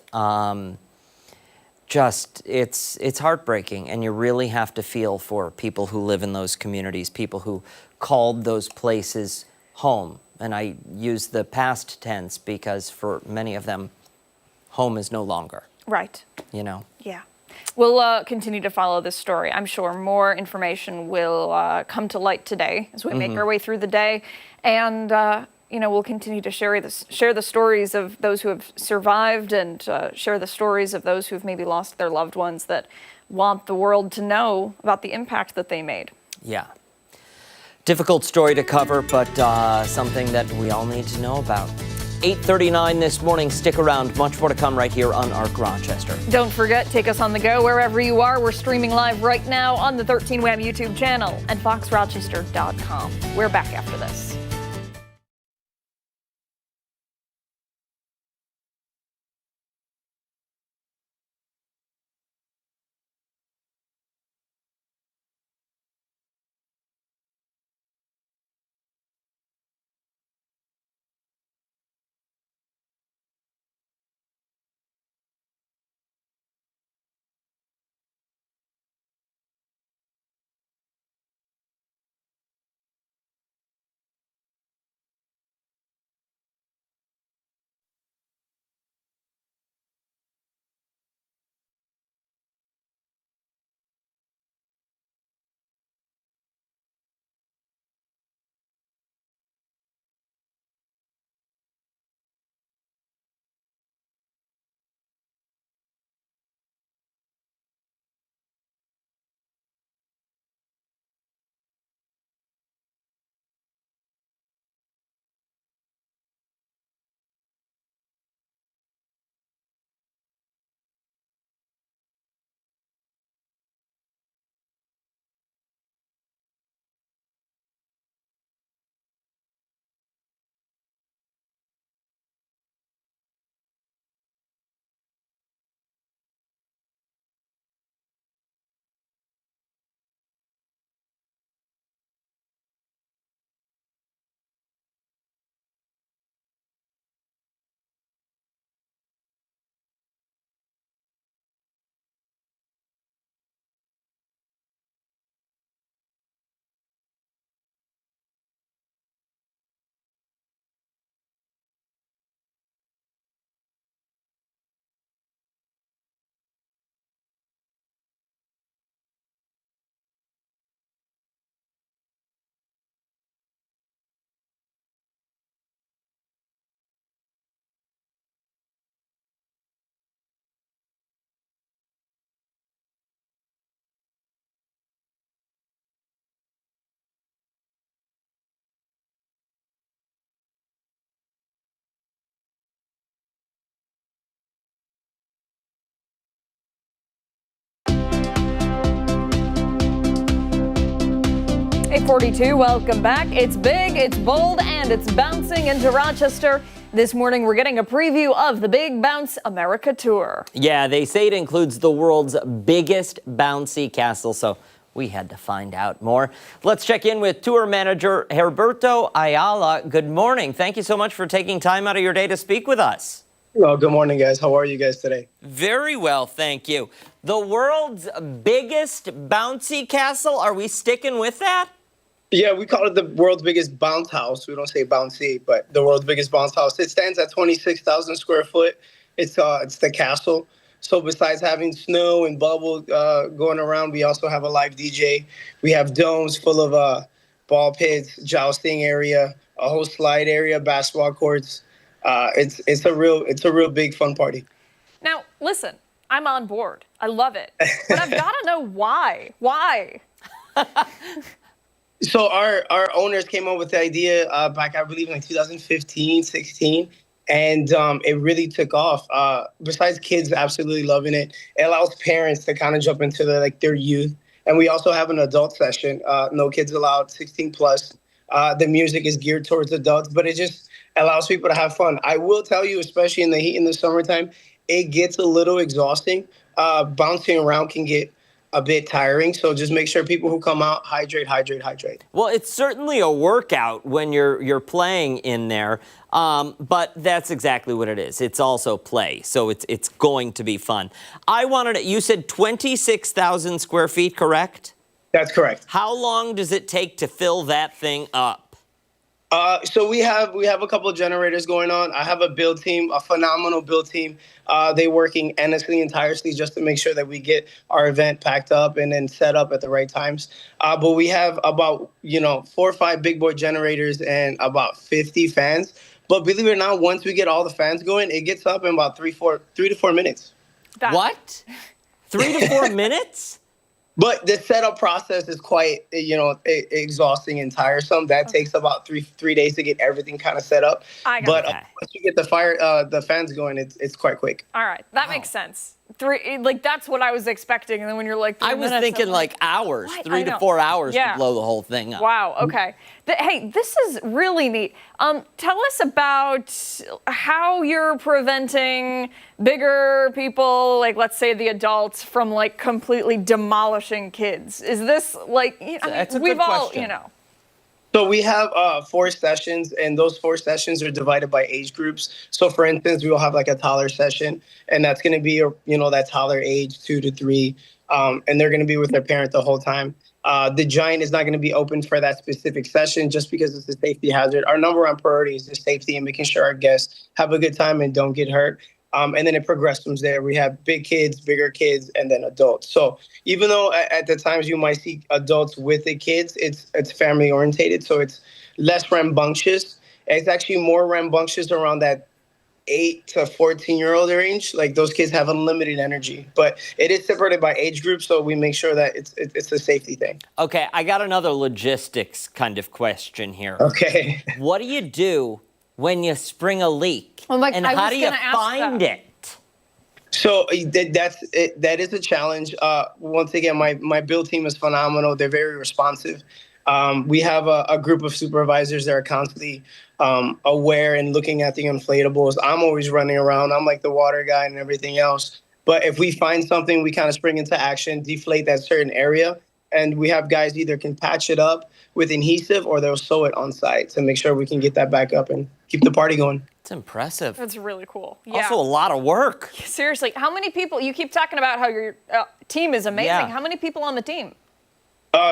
it's heartbreaking, and you really have to feel for people who live in those communities, people who called those places home. And I use the past tense because for many of them, home is no longer. Right. You know? Yeah. We'll continue to follow this story. I'm sure more information will come to light today as we make our way through the day. And, you know, we'll continue to share the stories of those who have survived and share the stories of those who've maybe lost their loved ones that want the world to know about the impact that they made. Yeah. Difficult story to cover, but something that we all need to know about. 8:39 this morning. Stick around. Much more to come right here on ARC Rochester. Don't forget, take us on the go wherever you are. We're streaming live right now on the 13 Wham YouTube channel and foxrochester.com. We're back after this. 8:42, welcome back. It's big, it's bold, and it's bouncing into Rochester. This morning, we're getting a preview of the Big Bounce America Tour. Yeah, they say it includes the world's biggest bouncy castle, so we had to find out more. Let's check in with tour manager Herberto Ayala. Good morning. Thank you so much for taking time out of your day to speak with us. Well, good morning, guys. How are you guys today? Very well, thank you. The world's biggest bouncy castle, are we sticking with that? Yeah, we call it the world's biggest bounce house. We don't say bouncy, but the world's biggest bounce house. It stands at 26,000 square foot. It's the castle. So besides having snow and bubble going around, we also have a live DJ. We have domes full of ball pits, jousting area, a whole slide area, basketball courts. It's a real big fun party. Now, listen, I'm on board. I love it. But I've got to know why. Why? So our owners came up with the idea back, I believe, in like 2015, 16, and it really took off. Besides kids absolutely loving it, it allows parents to kind of jump into their youth. And we also have an adult session, no kids allowed, 16 plus. The music is geared towards adults, but it just allows people to have fun. I will tell you, especially in the heat in the summertime, it gets a little exhausting. Bouncing around can get a bit tiring, so just make sure people who come out hydrate. Well, it's certainly a workout when you're playing in there, but that's exactly what it is. It's also play, so it's going to be fun. You said 26,000 square feet, correct? That's correct. How long does it take to fill that thing up? So we have a couple of generators going on. I have a build team, a phenomenal build team. They working endlessly and tirelessly just to make sure that we get our event packed up and then set up at the right times. But we have about 4 or 5 big boy generators and about 50 fans. But believe it or not, once we get all the fans going, it gets up in about 3 to 4 minutes. What? 3 to 4 minutes? But the setup process is quite, exhausting and tiresome. That takes about three days to get everything kind of set up. But once you get the fans going, it's quite quick. All right, that makes sense. That's what I was expecting. And then when you're like, I was thinking hours, what? 3 to 4 hours to blow the whole thing up. Wow. Okay. Hey, this is really neat. Tell us about how you're preventing bigger people, like let's say the adults, from completely demolishing kids. Is this That's a good question. So we have 4 sessions, and those 4 sessions are divided by age groups. So, for instance, we will have a toddler session, and that's going to be, that toddler age 2 to 3, and they're going to be with their parent the whole time. The giant is not going to be open for that specific session just because it's a safety hazard. Our number one priority is the safety and making sure our guests have a good time and don't get hurt. And then it progresses from there. We have big kids, bigger kids, and then adults. So even though at the times you might see adults with the kids, it's family orientated. So it's less rambunctious. It's actually more rambunctious around that 8 to 14-year-old range. Those kids have unlimited energy. But it is separated by age group, so we make sure that it's a safety thing. Okay, I got another logistics kind of question here. Okay. What do you do when you spring a leak? And how do you find it? So that is a challenge. Once again, my build team is phenomenal. They're very responsive. We have a group of supervisors that are constantly aware and looking at the inflatables. I'm always running around. I'm like the water guy and everything else. But if we find something, we kind of spring into action, deflate that certain area. And we have guys either can patch it up with adhesive or they'll sew it on site to make sure we can get that back up and keep the party going. It's impressive. That's really cool. Yeah. Also a lot of work. Seriously, how many people, you keep talking about how your team is amazing. Yeah. How many people on the team?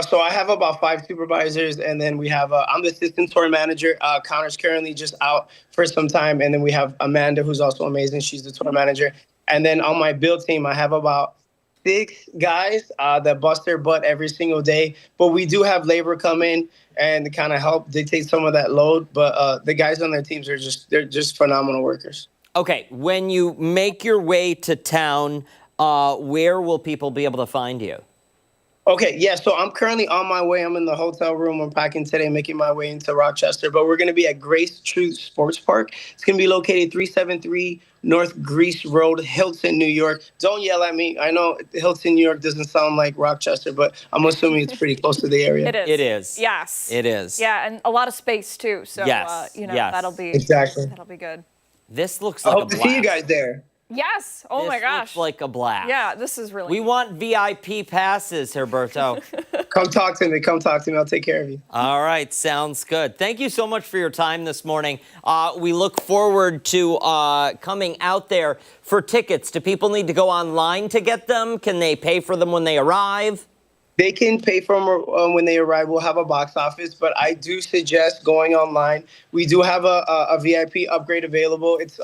So I have about 5 supervisors, and then we have, I'm the assistant tour manager. Connor's currently just out for some time. And then we have Amanda, who's also amazing. She's the tour manager. And then on my build team, I have about 6 guys that bust their butt every single day. But we do have labor come in and kind of help dictate some of that load. But the guys on their teams they're just phenomenal workers. Okay, when you make your way to town, where will people be able to find you? Okay, yeah, so I'm currently on my way. I'm in the hotel room. I'm packing today, making my way into Rochester. But we're going to be at Grace Truth Sports Park. It's going to be located 373 North Greece Road, Hilton, New York. Don't yell at me. I know Hilton, New York doesn't sound like Rochester, but I'm assuming it's pretty close to the area. It is. It is. Yes. It is. Yeah, and a lot of space too. So Yes, yes. that'll be Exactly. That'll be good. This looks I like a hope to blast. see you guys there. Yes. Oh This my gosh. looks like a blast. Yeah, this is really. We want VIP passes, Herberto. Come talk to me. Come talk to me. I'll take care of you. All right, sounds good. Thank you so much for your time this morning. We look forward to coming out there for tickets. Do people need to go online to get them? Can they pay for them when they arrive? They can pay for them when they arrive. We'll have a box office, but I do suggest going online. We do have a VIP upgrade available. It's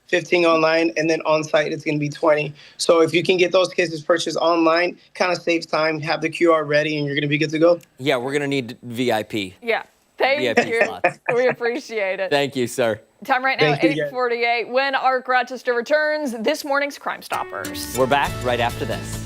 15 online, and then on site it's going to be 20. So if you can get those tickets purchased online, kind of saves time. Have the QR ready, and you're going to be good to go. Yeah, we're going to need VIP. Yeah. Thank VIP you. slots. We appreciate it. Thank you, sir. Time right now, Thank you, 8:48. When ARC Rochester returns, this morning's Crime Stoppers. We're back right after this.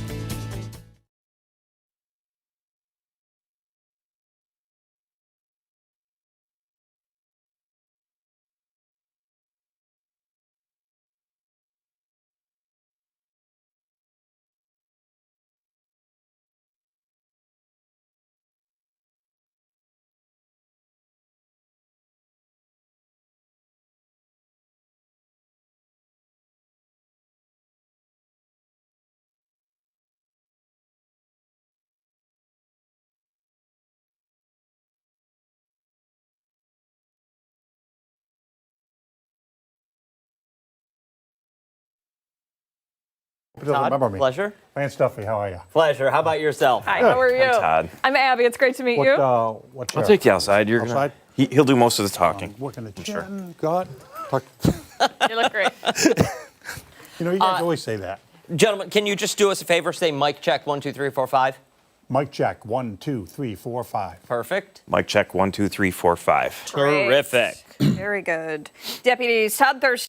Todd, remember me. pleasure. Lance Duffy, how are you? Pleasure. How about yourself? Hi, how are you? I'm Todd. I'm Abby. It's great to meet you. What's I'll take you outside. You're outside? He'll do most of the talking. Working the Sure. chin, God. You look great. You know, you guys always say that. Gentlemen, can you just do us a favor? Say mic check 1, 2, 3, 4, 5. Mic check, 1, 2, 3, 4, 5. Perfect. Mic check 1, 2, 3, 4, 5. Great. Terrific. Very good. Deputies Todd Thurston.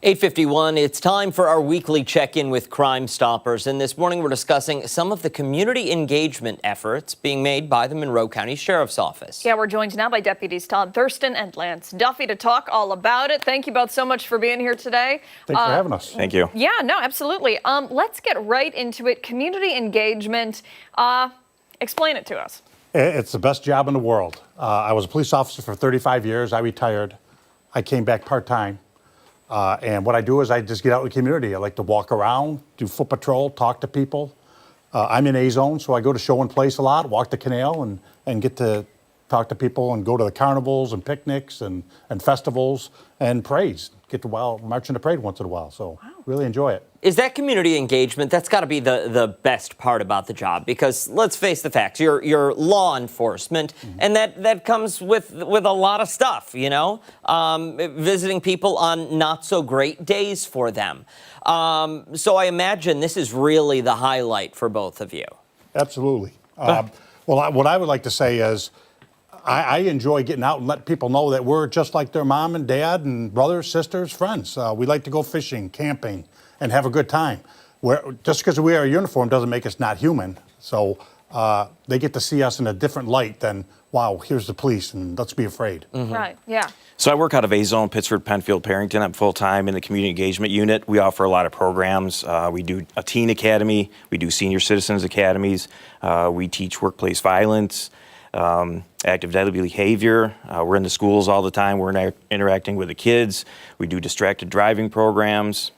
(8:51), it's time for our weekly check-in with Crime Stoppers. And this morning we're discussing some of the community engagement efforts being made by the Monroe County Sheriff's Office. Yeah, we're joined now by Deputies Todd Thurston and Lance Duffy to talk all about it. Thank you both so much for being here today. Thanks for having us. Thank you. Yeah, no, absolutely. Let's get right into it. Community engagement. Explain it to us. It's the best job in the world. I was a police officer for 35 years. I retired. I came back part-time. And what I do is I just get out in the community. I like to walk around, do foot patrol, talk to people. I'm in A-zone, so I go to show and place a lot, walk the canal, and get to talk to people and go to the carnivals and picnics and festivals and parades. Get to march in the parade once in a while, so really enjoy it. Is that community engagement? That's got to be the best part about the job, because let's face the facts. You're law enforcement, and that comes with a lot of stuff, you know, visiting people on not so great days for them. So I imagine this is really the highlight for both of you. Absolutely. Well, what I would like to say is I enjoy getting out and letting people know that we're just like their mom and dad and brothers, sisters, friends. We like to go fishing, camping, and have a good time. Just because we wear a uniform doesn't make us not human. So they get to see us in a different light than, wow, here's the police and let's be afraid. Right, yeah. So I work out of A-Zone, Pittsford, Penfield, Parrington. I'm full-time in the community engagement unit. We offer a lot of programs. We do a teen academy. We do senior citizens academies. We teach workplace violence, active deadly behavior. We're in the schools all the time. We're interacting with the kids. We do distracted driving programs.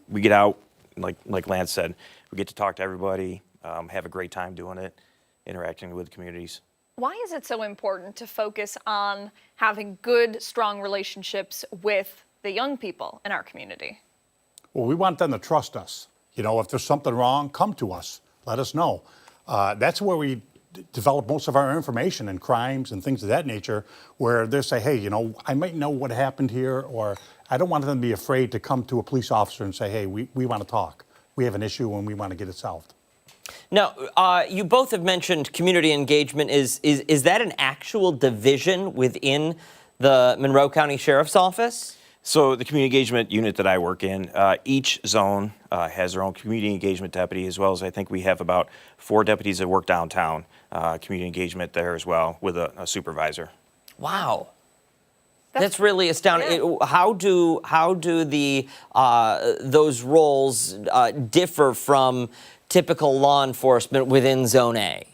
We get out, like Lance said, we get to talk to everybody, have a great time doing it, interacting with communities. Why is it so important to focus on having good, strong relationships with the young people in our community? Well, we want them to trust us. You know, if there's something wrong, come to us. Let us know. That's where we develop most of our information and crimes and things of that nature, where they say, hey, you know, I might know what happened here, or I don't want them to be afraid to come to a police officer and say, hey, we want to talk. We have an issue and we want to get it solved. Now, you both have mentioned community engagement. Is that an actual division within the Monroe County Sheriff's Office? So the community engagement unit that I work in, each zone has their own community engagement deputy, as well as I think we have about 4 deputies that work downtown, community engagement there as well, with a supervisor. Wow. That's really astounding. Yeah. How do the those roles differ from typical law enforcement within Zone A?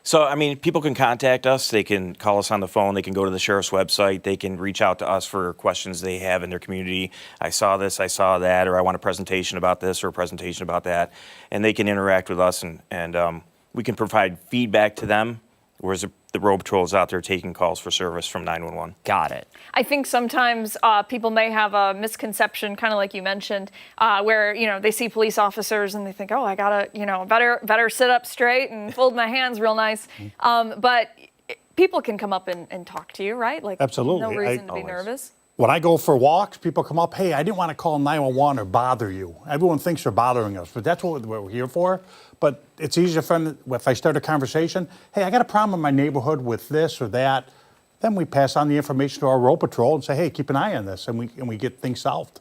So, I mean, people can contact us. They can call us on the phone. They can go to the sheriff's website. They can reach out to us for questions they have in their community. I saw this, I saw that, or I want a presentation about this or a presentation about that. And they can interact with us, and we can provide feedback to them, whereas the road patrol is out there taking calls for service from 911. Got it. I think sometimes people may have a misconception, kind of like you mentioned, where, you know, they see police officers and they think, oh, I gotta, you know, better sit up straight and fold my hands real nice. But people can come up and talk to you, right? Like, absolutely. No reason to be nervous. When I go for walks, people come up, hey, I didn't want to call 911 or bother you. Everyone thinks they're bothering us, but that's what we're here for. But it's easier if I start a conversation, hey, I got a problem in my neighborhood with this or that. Then we pass on the information to our road patrol and say, hey, keep an eye on this, and we get things solved.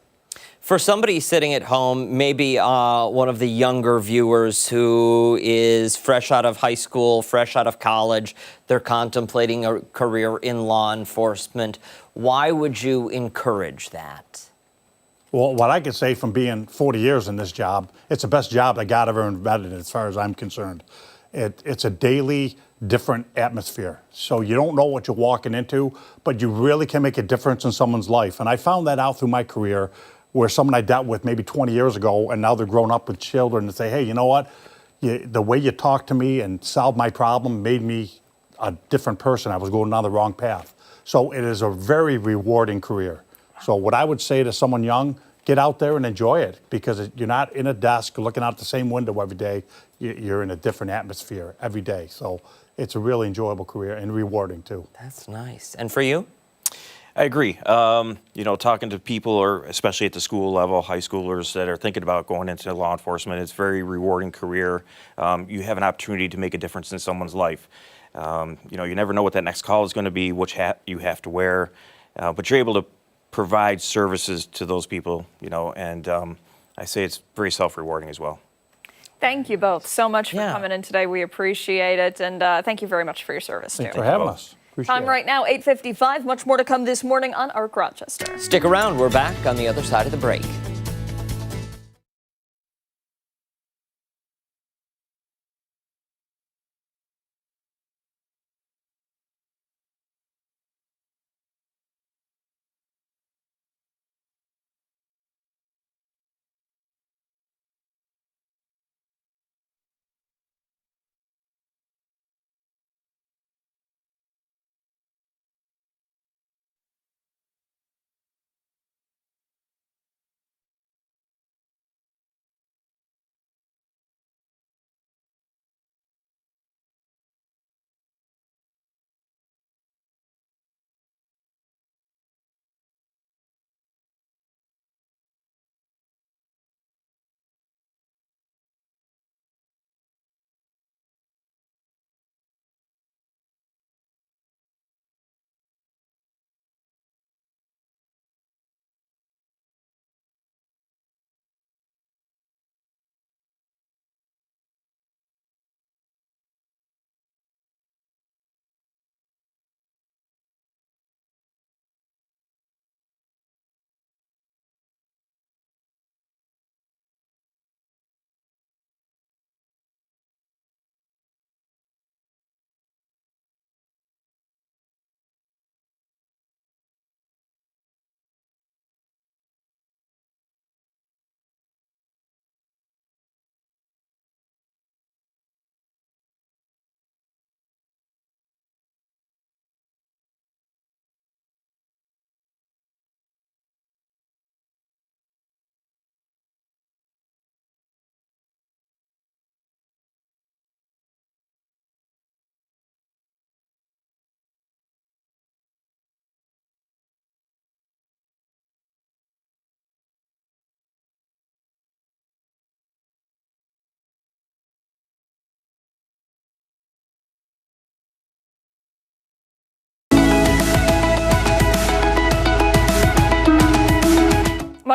For somebody sitting at home, maybe one of the younger viewers who is fresh out of high school, fresh out of college, they're contemplating a career in law enforcement, why would you encourage that? Well, what I can say from being 40 years in this job, it's the best job that God ever invented as far as I'm concerned. It's a daily different atmosphere. So you don't know what you're walking into, but you really can make a difference in someone's life. And I found that out through my career, where someone I dealt with maybe 20 years ago, and now they're grown up with children, and say, hey, you know what? The way you talked to me and solved my problem made me a different person. I was going down the wrong path. So it is a very rewarding career. So what I would say to someone young, get out there and enjoy it, because you're not in a desk looking out the same window every day. You're in a different atmosphere every day. So it's a really enjoyable career and rewarding too. That's nice. And for you? I agree. You know, talking to people, or especially at the school level, high schoolers that are thinking about going into law enforcement, it's a very rewarding career. You have an opportunity to make a difference in someone's life. You know, you never know what that next call is going to be, which hat you have to wear, but you're able to provide services to those people, you know, and I say it's very self-rewarding as well. Thank you both so much for coming in today. We appreciate it, and thank you very much for your service, too. Thanks for having us. Time right now, 8:55. Much more to come this morning on ARC Rochester. Stick around. We're back on the other side of the break.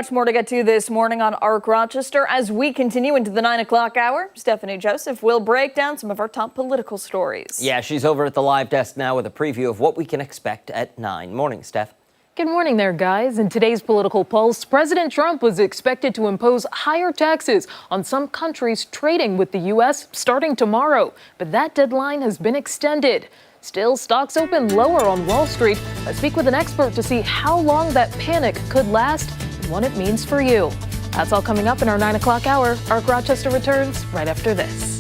much more to get to this morning on Arc Rochester. As we continue into the 9 o'clock hour, Stephannie Joseph will break down some of our top political stories. Yeah, she's over at the live desk now with a preview of what we can expect at 9. Morning, Steph. Good morning there, guys. In today's political pulse, President Trump was expected to impose higher taxes on some countries trading with the U.S. starting tomorrow, but that deadline has been extended. Still, stocks open lower on Wall Street. Let's speak with an expert to see how long that panic could last and what it means for you. That's all coming up in our 9 o'clock hour. Arc Rochester returns right after this.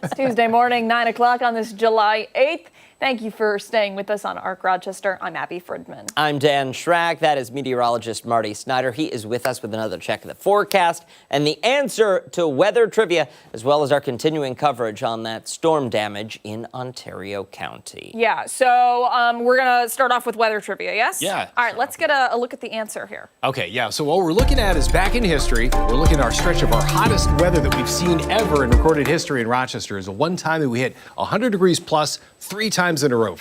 It's Tuesday morning, 9 o'clock on this July 8th. Thank you for staying with us on Arc Rochester. I'm Abi Fridmann. I'm Dan Schrack. That is meteorologist Marty Snyder. He is with us with another check of the forecast and the answer to weather trivia, as well as our continuing coverage on that storm damage in Ontario County. Yeah, so we're going to start off with weather trivia, yes? Yeah. All right, let's get a look at the answer here. Okay, yeah, so what we're looking at is back in history. We're looking at our stretch of our hottest weather that we've seen ever in recorded history in Rochester. Is the one time that we hit 100 degrees plus 3 times in a row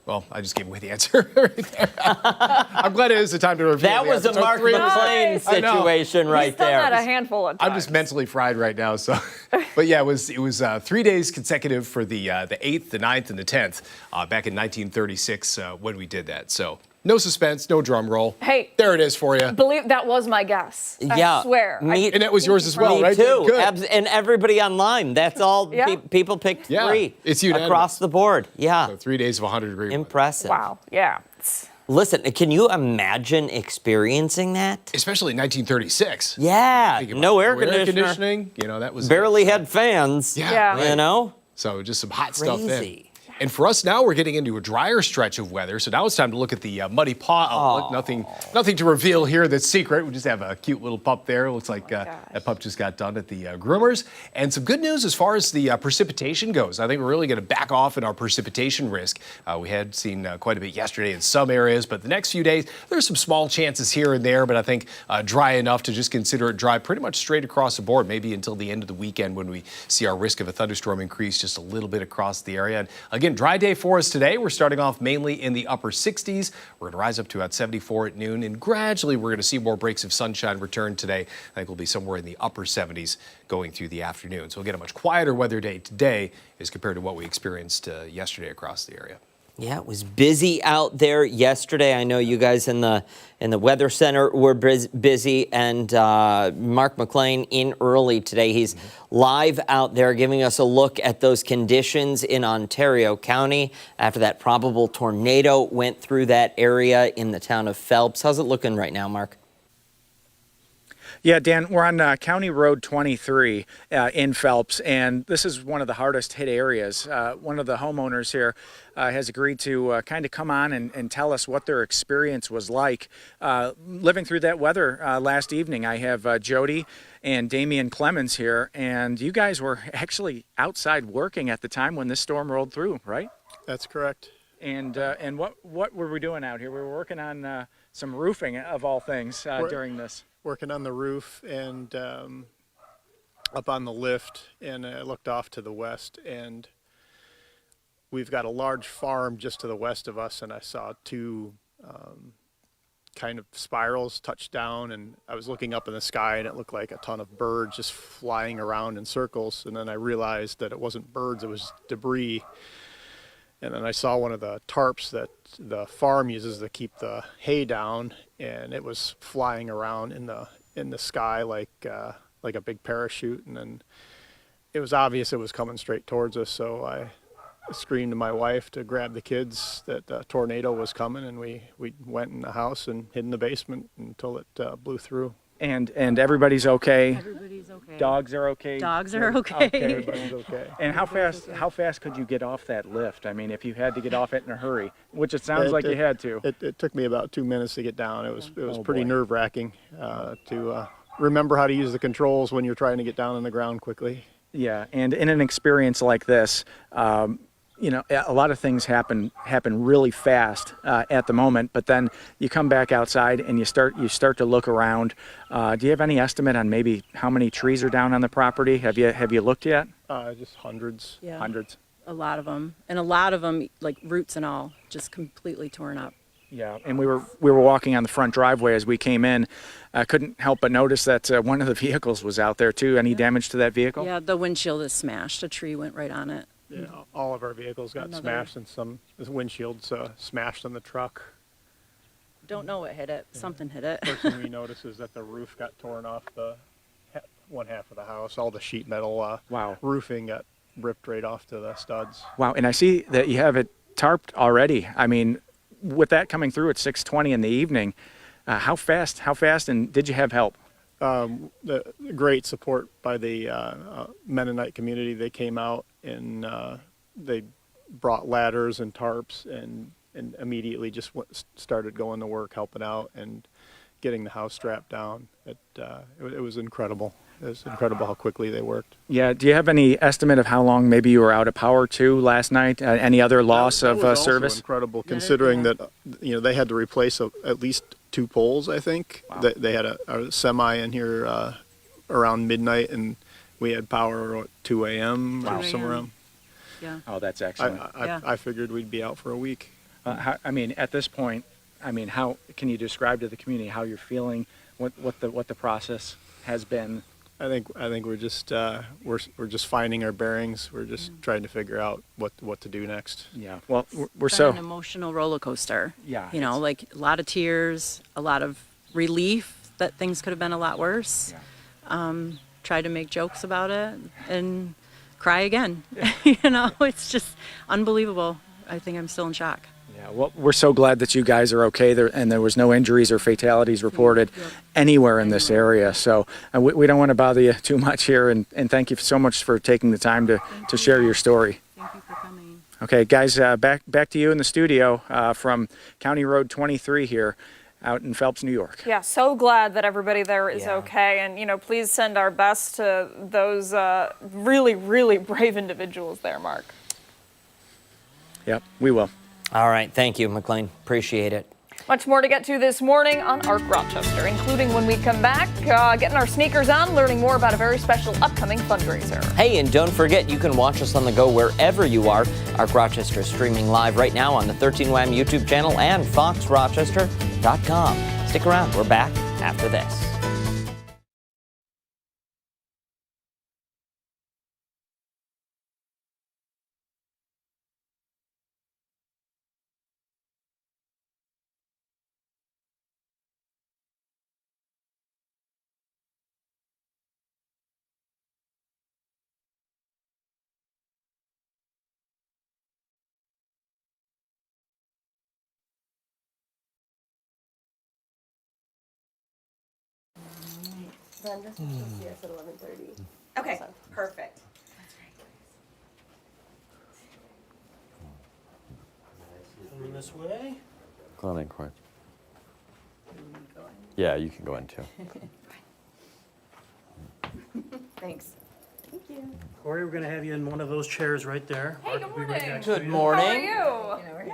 well, I just gave away the answer right there. I'm glad it is the time to reveal That was a Mark McLean situation right there. He's done that a handful of times. I'm just mentally fried right now. So, but yeah, it was 3 days consecutive for the 8th, the 9th, and the 10th back in 1936 when we did that. So no suspense, no drum roll. Hey, there it is for you. Believe that was my guess. I swear. And that was yours as well, right? Me too. Good. And everybody online. That's all. People picked 3. It's unanimous across the board. Yeah. So 3 days of 100 degrees. Impressive. Wow. Yeah. Listen, can you imagine experiencing that? Especially in 1936. Yeah. No air conditioning. You know, that was barely had fans. Yeah. You know. So just some hot stuff in. And for us now, we're getting into a drier stretch of weather. So now it's time to look at the muddy paw outlook. Nothing to reveal here that's secret. We just have a cute little pup there. Looks like that pup just got done at the groomers. And some good news as far as the precipitation goes. I think we're really going to back off in our precipitation risk. We had seen quite a bit yesterday in some areas, but the next few days, there's some small chances here and there, but I think dry enough to just consider it dry pretty much straight across the board, maybe until the end of the weekend when we see our risk of a thunderstorm increase just a little bit across the area. And again, Again, dry day for us today. We're starting off mainly in the upper 60s. We're going to rise up to about 74 at noon, and gradually we're going to see more breaks of sunshine return today. I think we'll be somewhere in the upper 70s going through the afternoon. So we'll get a much quieter weather day today as compared to what we experienced yesterday across the area. Yeah, it was busy out there yesterday. I know you guys in the Weather Center were busy, and Mark McLean in early today. He's live out there giving us a look at those conditions in Ontario County after that probable tornado went through that area in the town of Phelps. How's it looking right now, Mark? Yeah, Dan, we're on County Road 23 in Phelps, and this is one of the hardest hit areas. One of the homeowners here has agreed to kind of come on and tell us what their experience was like living through that weather last evening. I have Jody and Damian Clemens here, and you guys were actually outside working at the time when this storm rolled through, right? That's correct. And what were we doing out here? We were working on some roofing, of all things, during this. Working on the roof and up on the lift, and I looked off to the west, and we've got a large farm just to the west of us, and I saw two kind of spirals touch down, and I was looking up in the sky, and it looked like a ton of birds just flying around in circles, and then I realized that it wasn't birds, it was debris. And then I saw one of the tarps that the farm uses to keep the hay down, and it was flying around in the sky like a big parachute. And then it was obvious it was coming straight towards us, so I screamed to my wife to grab the kids that the tornado was coming, and we went in the house and hid in the basement until it blew through. And everybody's okay. Everybody's okay. Dogs are okay. Dogs are okay. Everybody's okay. And how fast could you get off that lift? I mean, if you had to get off it in a hurry, which it sounds like you had to. It took me about 2 minutes to get down. It was pretty nerve-wracking to remember how to use the controls when you're trying to get down on the ground quickly. Yeah, and in an experience like this, you know, a lot of things happen really fast at the moment, but then you come back outside and you start to look around. Do you have any estimate on maybe how many trees are down on the property? Have you looked yet? Just hundreds. Yeah. Hundreds. A lot of them, and a lot of them, like roots and all, just completely torn up. Yeah, and we were walking on the front driveway as we came in. I couldn't help but notice that one of the vehicles was out there too. Any damage to that vehicle? Yeah, the windshield is smashed. A tree went right on it. Yeah, all of our vehicles got smashed, and some windshields smashed on the truck. Don't know what hit it. Something hit it. First thing we noticed is that the roof got torn off the one half of the house. All the sheet metal roofing got ripped right off to the studs. Wow, and I see that you have it tarped already. I mean, with that coming through at 6:20 in the evening, how fast, and did you have help? The great support by the Mennonite community. They came out and they brought ladders and tarps and immediately just started going to work, helping out and getting the house strapped down. It was incredible. It was incredible how quickly they worked. Yeah. Do you have any estimate of how long maybe you were out of power too last night? Any other loss that of was service? Also incredible, considering that they had to replace at least 2 poles. I think they had a semi in here around midnight, and we had power at 2 a.m. or somewhere around. Yeah. Oh, that's excellent. I figured we'd be out for a week. I mean, at this point, how can you describe to the community how you're feeling? What the process has been? I think we're just we're just finding our bearings. We're just trying to figure out what to do next. Yeah. Well, we're It's been an emotional roller coaster. Yeah. You know, like a lot of tears, a lot of relief that things could have been a lot worse. Yeah. Try to make jokes about it and cry again. You know, it's just unbelievable. I think I'm still in shock. Yeah, well, we're so glad that you guys are okay there, and there was no injuries or fatalities reported anywhere in this area. So we don't want to bother you too much here, and thank you so much for taking the time to share your story. Thank you for coming. Okay, guys, back to you in the studio from County Road 23 here out in Phelps, New York. Yeah, so glad that everybody there is okay. And, please send our best to those really, really brave individuals there, Mark. Yep, we will. All right. Thank you, McLean. Appreciate it. Much more to get to this morning on Arc Rochester, including when we come back, getting our sneakers on, learning more about a very special upcoming fundraiser. Hey, and don't forget, you can watch us on the go wherever you are. Arc Rochester is streaming live right now on the 13 WHAM YouTube channel and foxrochester.com. Stick around. We're back after this. Brenda's will see us at 11:30. Okay, perfect. Coming this way. Go on in, Corey. Yeah, you can go in too. Thanks. Thank you. Corey, we're going to have you in one of those chairs right there. Hey, Mark good will be right morning. next Good to you. morning. How are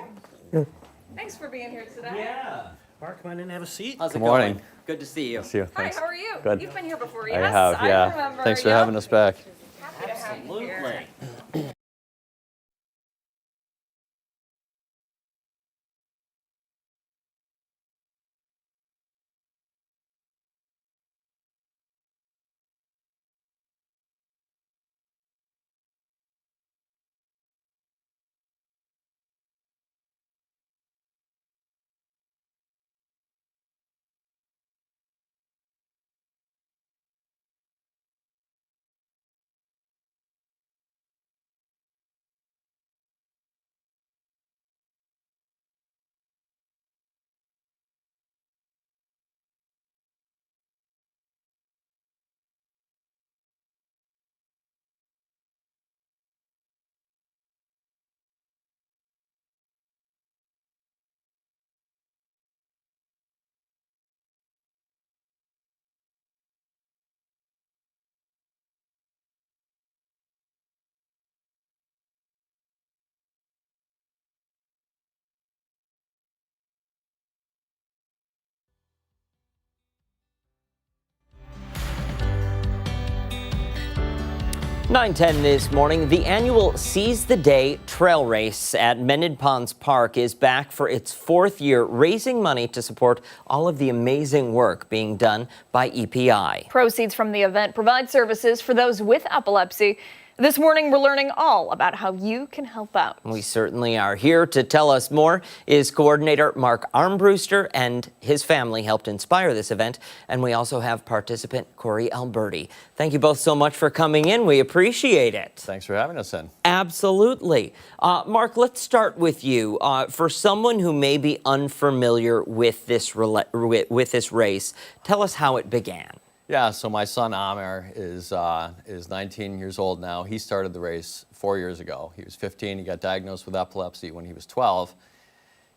you? Thanks for being here today. Yeah. Mark, come on in and have a seat. How's it Good morning. going? Good to see you. See you. Hi, Thanks. how are you? Good. You've been here before, I yes? have, yeah. remember. Thanks for Yep. having us back. Happy to have you here. Absolutely. (9:10) this morning, the annual Seize the Day trail race at Mendon Ponds Park is back for its 4th year, raising money to support all of the amazing work being done by EPI. Proceeds from the event provide services for those with epilepsy. This morning, we're learning all about how you can help out. We certainly are. Here to tell us more is coordinator Mark Armbruster, and his family helped inspire this event. And we also have participant Corey Alberti. Thank you both so much for coming in. We appreciate it. Thanks for having us in. Absolutely. Mark, let's start with you. For someone who may be unfamiliar with this race, tell us how it began. Yeah, so my son Amir is 19 years old now. He started the race 4 years ago. He was 15. He got diagnosed with epilepsy when he was 12.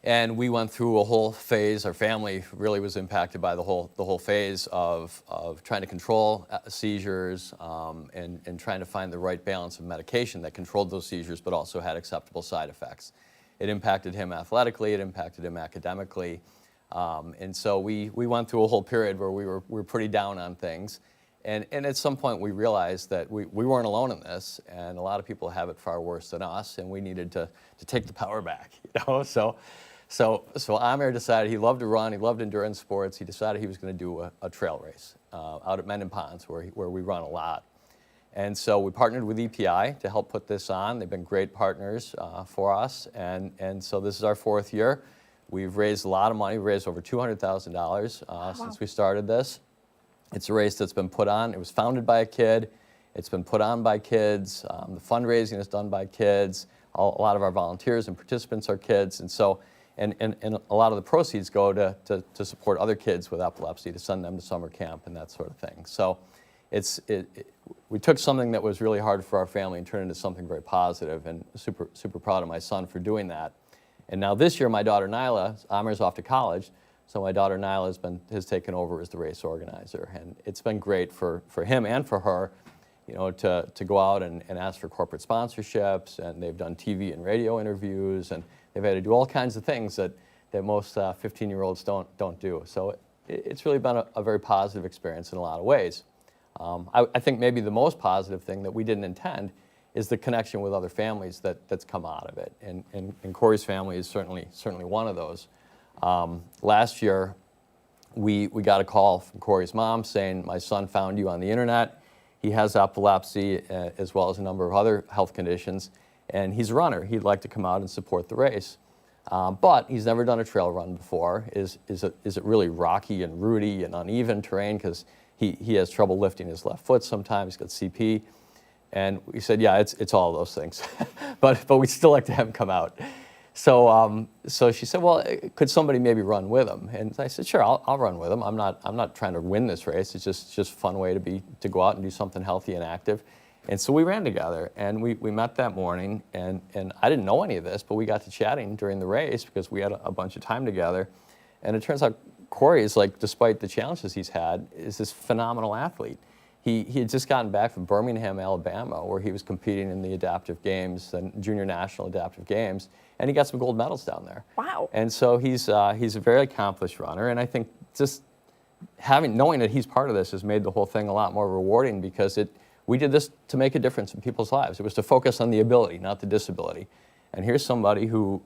And we went through a whole phase. Our family really was impacted by the whole phase of trying to control seizures and trying to find the right balance of medication that controlled those seizures but also had acceptable side effects. It impacted him athletically. It impacted him academically. And so we went through a whole period where we were pretty down on things. And at some point we realized that we weren't alone in this, and a lot of people have it far worse than us, and we needed to take the power back, you know? So Amir decided he loved to run, he loved endurance sports. He decided he was going to do a trail race out at Mendon Ponds where we run a lot. And so we partnered with EPI to help put this on. They've been great partners for us, and so this is our 4th year. We've raised a lot of money. We raised over $200,000 since we started this. It's a race that's been put on. It was founded by a kid. It's been put on by kids. The fundraising is done by kids. A lot of our volunteers and participants are kids. And so, and a lot of the proceeds go to support other kids with epilepsy, to send them to summer camp and that sort of thing. So we took something that was really hard for our family and turned it into something very positive, and super proud of my son for doing that. And now this year, my daughter Nyla, Amir's off to college, so my daughter Nyla has taken over as the race organizer. And it's been great for him and for her, you know, to go out and ask for corporate sponsorships, and they've done TV and radio interviews, and they've had to do all kinds of things that that most 15-year-olds don't do. So it's really been a very positive experience in a lot of ways. I think maybe the most positive thing that we didn't intend is the connection with other families that's come out of it. And Corey's family is certainly one of those. Last year, we got a call from Corey's mom saying, my son found you on the internet. He has epilepsy as well as a number of other health conditions, and he's a runner. He'd like to come out and support the race. But he's never done a trail run before. Is it really rocky and rooty and uneven terrain? Because he has trouble lifting his left foot sometimes. He's got CP. And we said, yeah, it's all of those things. but we'd still like to have him come out. So she said, well, could somebody maybe run with him? And I said, sure, I'll run with him. I'm not trying to win this race. It's just a fun way to go out and do something healthy and active. And so we ran together, and we met that morning, and I didn't know any of this, but we got to chatting during the race because we had a bunch of time together. And it turns out Corey is, like, despite the challenges he's had, is this phenomenal athlete. He had just gotten back from Birmingham, Alabama, where he was competing in the adaptive games, the junior national adaptive games, and he got some gold medals down there. Wow. And so he's a very accomplished runner, and I think just knowing that he's part of this has made the whole thing a lot more rewarding because we did this to make a difference in people's lives. It was to focus on the ability, not the disability. And here's somebody who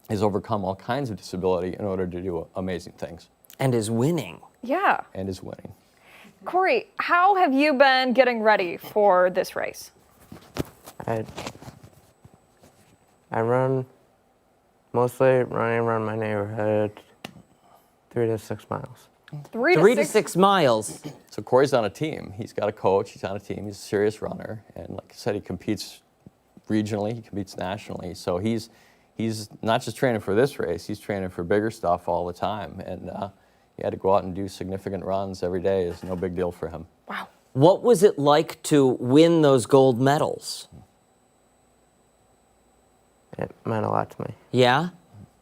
has overcome all kinds of disability in order to do amazing things. And is winning. Yeah. And is winning. Corey, how have you been getting ready for this race? I mostly running around my neighborhood 3 to 6 miles. 3 to 6 miles. So Corey's on a team. He's got a coach. He's on a team. He's a serious runner. And like I said, he competes regionally. He competes nationally. So he's not just training for this race. He's training for bigger stuff all the time. And he had to go out and do significant runs every day. It's no big deal for him. Wow. What was it like to win those gold medals? It meant a lot to me. Yeah?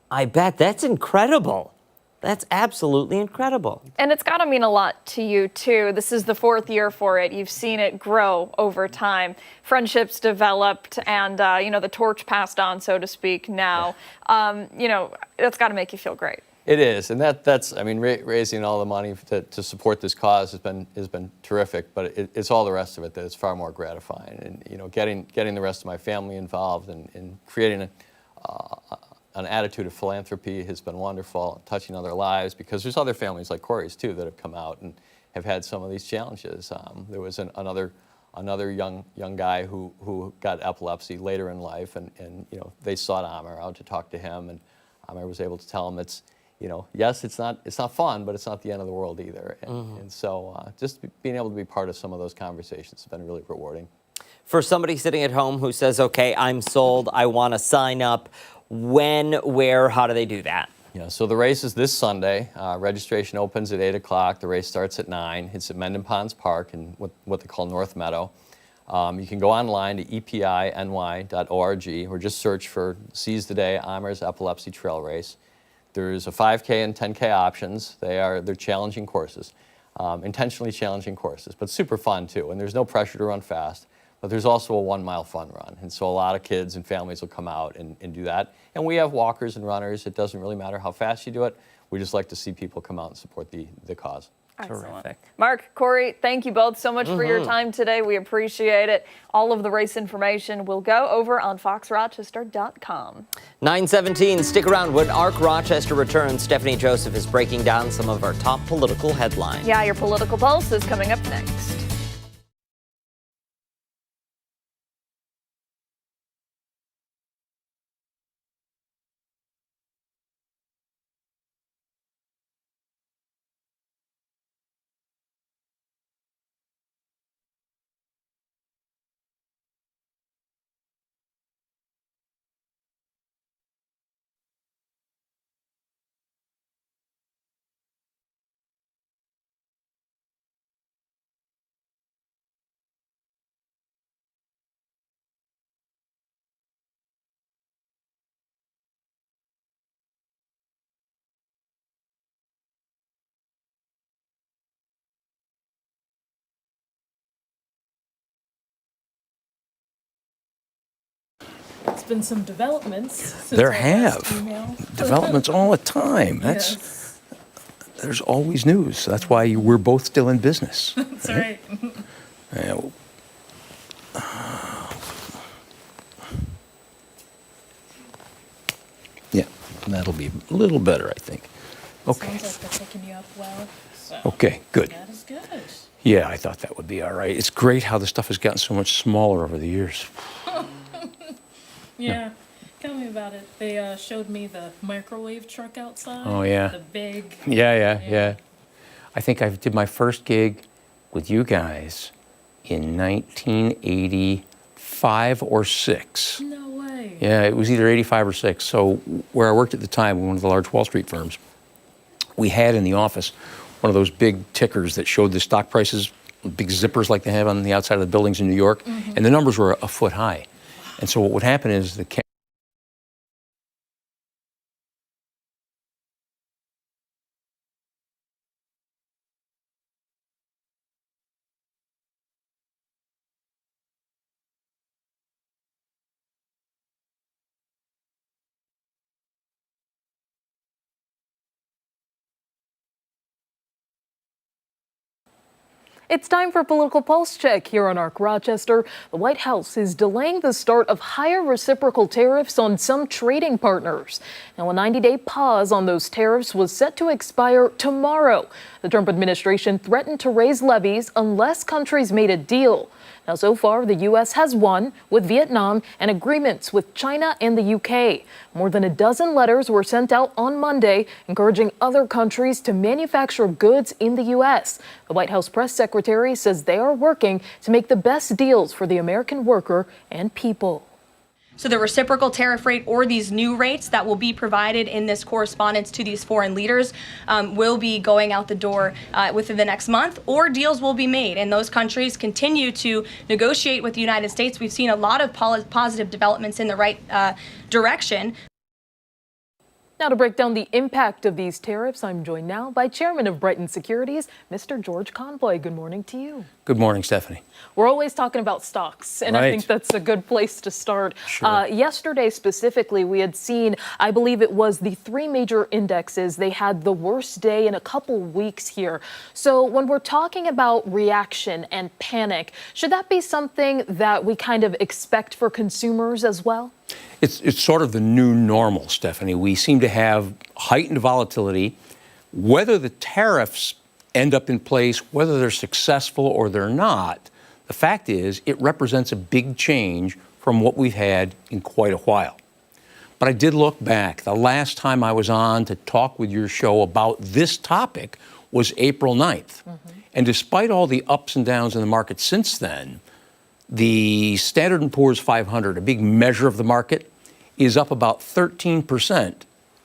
I bet. That's incredible. That's absolutely incredible. And it's got to mean a lot to you, too. This is the 4th year for it. You've seen it grow over time. Friendships developed and, the torch passed on, so to speak, now. That's got to make you feel great. It is, and that's raising all the money to support this cause has been terrific, but it's all the rest of it that is far more gratifying. And getting the rest of my family involved and creating an attitude of philanthropy has been wonderful, touching other lives, because there's other families like Corey's too that have come out and have had some of these challenges. There was another young guy who got epilepsy later in life, and they sought Amr out to talk to him, and Amr was able to tell him yes, it's not fun, but it's not the end of the world either. And so just being able to be part of some of those conversations has been really rewarding. For somebody sitting at home who says, okay, I'm sold, I want to sign up, when, where, how do they do that? Yeah, so the race is this Sunday. Registration opens at 8 o'clock. The race starts at 9. It's at Mendon Ponds Park in what they call North Meadow. You can go online to epiny.org or just search for Seize the Day Amr's Epilepsy Trail Race. There's a 5K and 10K options. They're challenging courses, intentionally challenging courses, but super fun too. And there's no pressure to run fast, but there's also a 1 mile fun run. And so a lot of kids and families will come out and do that. And we have walkers and runners. It doesn't really matter how fast you do it. We just like to see people come out and support the cause. Excellent. Mark, Corey, thank you both so much for your time today. We appreciate it. All of the race information will go over on foxrochester.com. 9:17, stick around. When ARC Rochester returns, Stephannie Joseph is breaking down some of our top political headlines. Yeah, your political pulse is coming up next. there's been some developments since There our have. last email. Developments all the time. There's always news. That's why we're both still in business. That's right. Yeah, yeah, that'll be a little better, I think. Okay. Sounds like they're picking you up well. So Okay, good. that is good. Yeah, I thought that would be all right. It's great how the stuff has gotten so much smaller over the years. Yeah. Tell me about it. They showed me the microwave truck outside. Oh, yeah. The big. Yeah. I think I did my first gig with you guys in 1985 or 6. No way. Yeah, it was either 85 or 6. So where I worked at the time, one of the large Wall Street firms, we had in the office one of those big tickers that showed the stock prices, big zippers like they have on the outside of the buildings in New York, and the numbers were a foot high. And so what would happen is It's time for Political Pulse Check here on ARC Rochester. The White House is delaying the start of higher reciprocal tariffs on some trading partners. Now, a 90-day pause on those tariffs was set to expire tomorrow. The Trump administration threatened to raise levies unless countries made a deal. Now, so far, the U.S. has won with Vietnam and agreements with China and the U.K. More than a dozen letters were sent out on Monday, encouraging other countries to manufacture goods in the U.S. The White House press secretary says they are working to make the best deals for the American worker and people. So the reciprocal tariff rate, or these new rates that will be provided in this correspondence to these foreign leaders, will be going out the door within the next month, or deals will be made. And those countries continue to negotiate with the United States. We've seen a lot of positive developments in the right direction. Now, to break down the impact of these tariffs, I'm joined now by Chairman of Brighton Securities, Mr. George Convoy. Good morning to you. Good morning, Stephannie. We're always talking about stocks, and I think that's a good place to start. Sure. Yesterday, specifically, we had seen, I believe it was the 3 major indexes. They had the worst day in a couple weeks here. So when we're talking about reaction and panic, should that be something that we kind of expect for consumers as well? It's sort of the new normal, Stephannie. We seem to have heightened volatility. Whether the tariffs end up in place, whether they're successful or they're not, the fact is it represents a big change from what we've had in quite a while. But I did look back. The last time I was on to talk with your show about this topic was April 9th. And despite all the ups and downs in the market since then, the Standard & Poor's 500, a big measure of the market, is up about 13%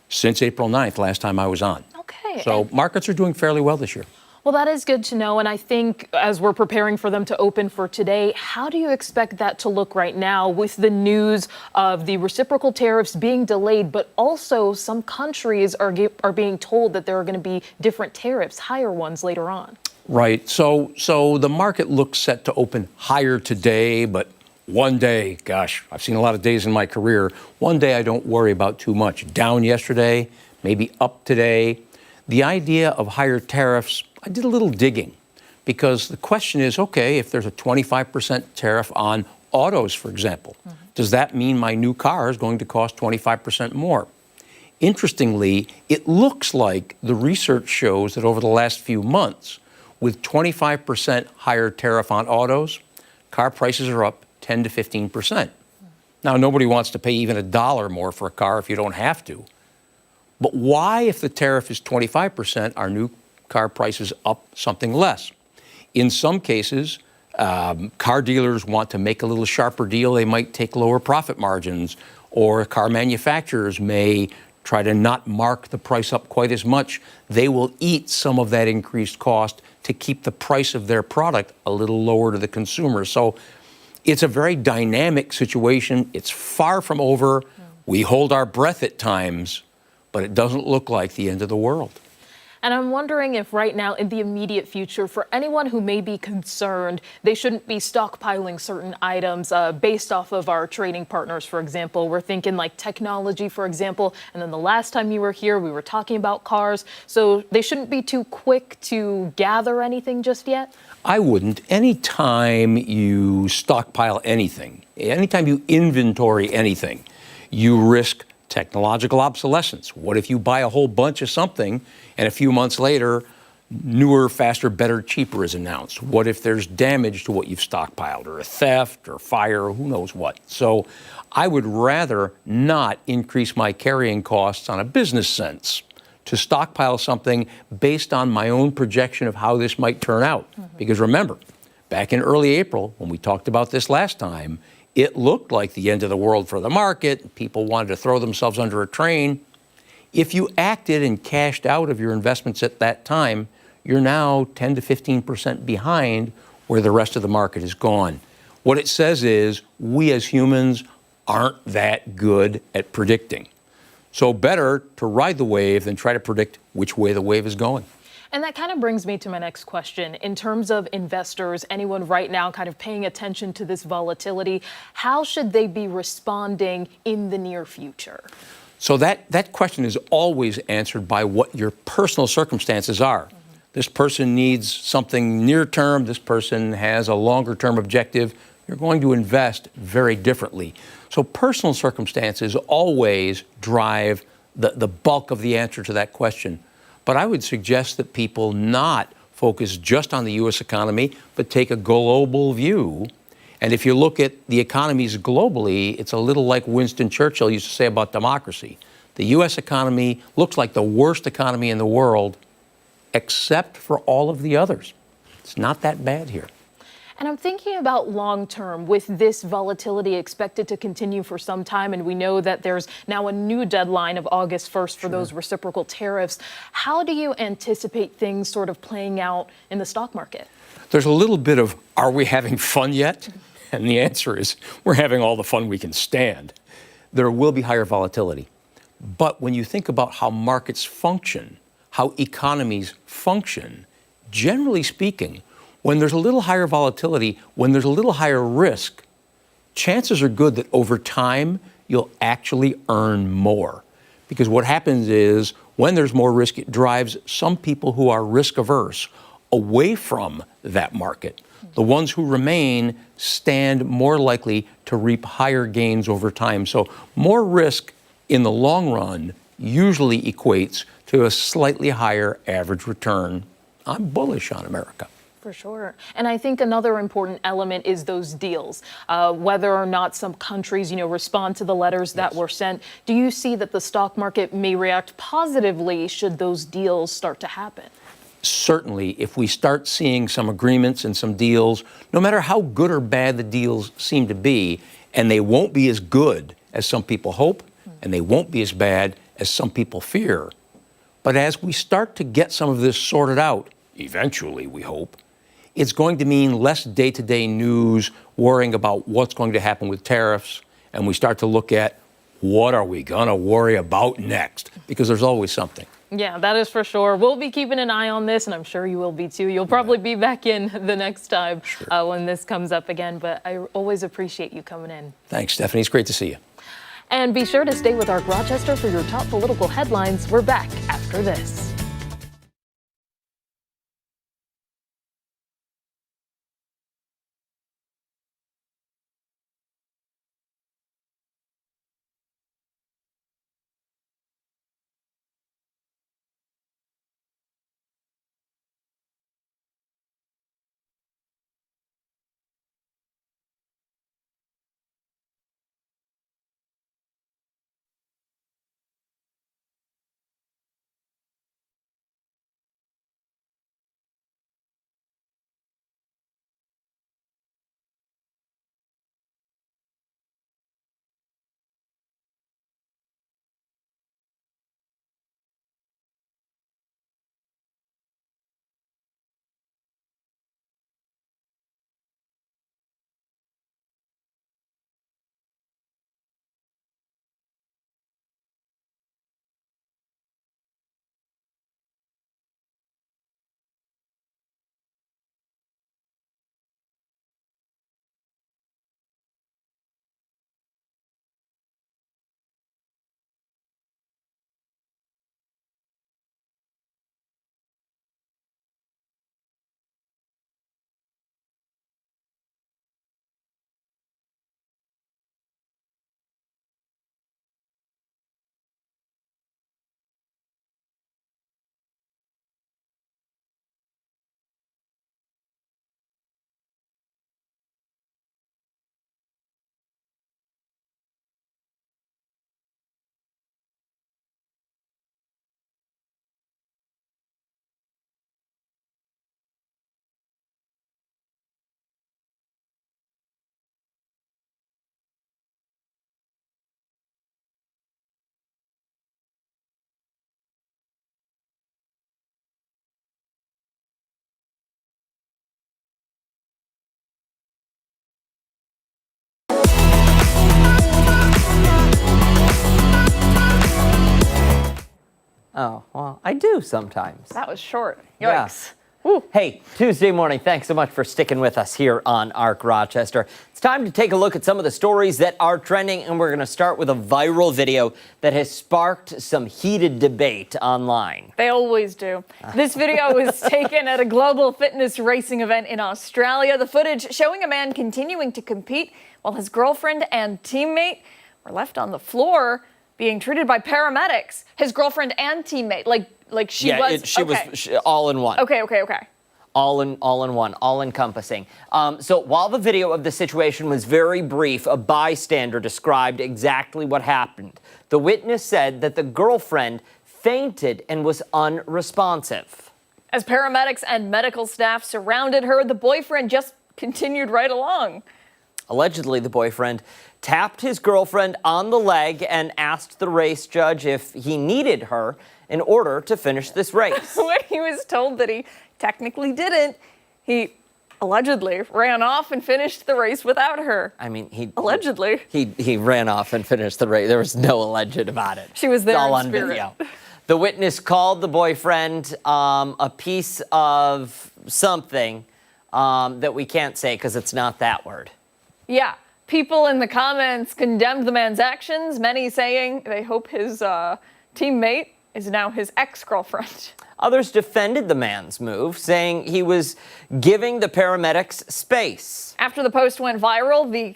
since April 9th, last time I was on. Okay. So markets are doing fairly well this year. Well, that is good to know. And I think as we're preparing for them to open for today, how do you expect that to look right now with the news of the reciprocal tariffs being delayed, but also some countries are being told that there are going to be different tariffs, higher ones later on? Right. So the market looks set to open higher today, but one day, gosh, I've seen a lot of days in my career. One day I don't worry about too much. Down yesterday, maybe up today. The idea of higher tariffs, I did a little digging because the question is, okay, if there's a 25% tariff on autos, for example, does that mean my new car is going to cost 25% more? Interestingly, it looks like the research shows that over the last few months, with 25% higher tariff on autos, car prices are up 10 to 15%. Now, nobody wants to pay even $1 more for a car if you don't have to. But why, if the tariff is 25%, are new car prices up something less? In some cases, car dealers want to make a little sharper deal. They might take lower profit margins, or car manufacturers may try to not mark the price up quite as much. They will eat some of that increased cost to keep the price of their product a little lower to the consumer. So it's a very dynamic situation. It's far from over. We hold our breath at times, but it doesn't look like the end of the world. And I'm wondering if right now, in the immediate future, for anyone who may be concerned, they shouldn't be stockpiling certain items based off of our trading partners, for example. We're thinking like technology, for example. And then the last time you were here, we were talking about cars. So they shouldn't be too quick to gather anything just yet? I wouldn't. Anytime you stockpile anything, anytime you inventory anything, you risk technological obsolescence. What if you buy a whole bunch of something and a few months later, newer, faster, better, cheaper is announced? What if there's damage to what you've stockpiled, or a theft or fire, or who knows what? So I would rather not increase my carrying costs on a business sense to stockpile something based on my own projection of how this might turn out. Because remember, back in early April, when we talked about this last time, it looked like the end of the world for the market. People wanted to throw themselves under a train. If you acted and cashed out of your investments at that time, you're now 10 to 15% behind where the rest of the market is gone. What it says is we as humans aren't that good at predicting. So better to ride the wave than try to predict which way the wave is going. And that kind of brings me to my next question. In terms of investors, anyone right now kind of paying attention to this volatility, how should they be responding in the near future? So that question is always answered by what your personal circumstances are. This person needs something near term. This person has a longer term objective. You're going to invest very differently. So personal circumstances always drive the bulk of the answer to that question. But I would suggest that people not focus just on the U.S. economy, but take a global view. And if you look at the economies globally, it's a little like Winston Churchill used to say about democracy. The U.S. economy looks like the worst economy in the world, except for all of the others. It's not that bad here. And I'm thinking about long term, with this volatility expected to continue for some time, and we know that there's now a new deadline of August 1st for those reciprocal tariffs. How do you anticipate things sort of playing out in the stock market? There's a little bit of, are we having fun yet? And the answer is, we're having all the fun we can stand. There will be higher volatility. But when you think about how markets function, how economies function, generally speaking, when there's a little higher volatility, when there's a little higher risk, chances are good that over time, you'll actually earn more. Because what happens is, when there's more risk, it drives some people who are risk averse away from that market. The ones who remain stand more likely to reap higher gains over time. So more risk in the long run usually equates to a slightly higher average return. I'm bullish on America. For sure. And I think another important element is those deals. Whether or not some countries, respond to the letters that were sent, do you see that the stock market may react positively should those deals start to happen? Certainly, if we start seeing some agreements and some deals, no matter how good or bad the deals seem to be, and they won't be as good as some people hope, and they won't be as bad as some people fear. But as we start to get some of this sorted out, eventually we hope, it's going to mean less day-to-day news worrying about what's going to happen with tariffs, and we start to look at what are we going to worry about next, because there's always something. Yeah, that is for sure. We'll be keeping an eye on this, and I'm sure you will be too. You'll probably be back in the next time when this comes up again, but I always appreciate you coming in. Thanks, Stephannie. It's great to see you. And be sure to stay with ARC Rochester for your top political headlines. We're back after this. Oh, well, I do sometimes. That was short. Yeah. Yikes. Hey, Tuesday morning, thanks so much for sticking with us here on ARC Rochester. It's time to take a look at some of the stories that are trending, and we're going to start with a viral video that has sparked some heated debate online. They always do. This video was taken at a global fitness racing event in Australia. The footage showing a man continuing to compete while his girlfriend and teammate were left on the floor being treated by paramedics. His girlfriend and teammate, like she was. She was all in one. Okay. All in one, all encompassing. So while the video of the situation was very brief, a bystander described exactly what happened. The witness said that the girlfriend fainted and was unresponsive. As paramedics and medical staff surrounded her, the boyfriend just continued right along. Allegedly, the boyfriend tapped his girlfriend on the leg and asked the race judge if he needed her in order to finish this race. When he was told that he technically didn't, he allegedly ran off and finished the race without her. I mean, he ran off and finished the race. There was no alleged about it. She was there it's all in on spirit. video. The witness called the boyfriend a piece of something that we can't say because it's not that word. Yeah. People in the comments condemned the man's actions, many saying they hope his teammate is now his ex-girlfriend. Others defended the man's move, saying he was giving the paramedics space. After the post went viral, the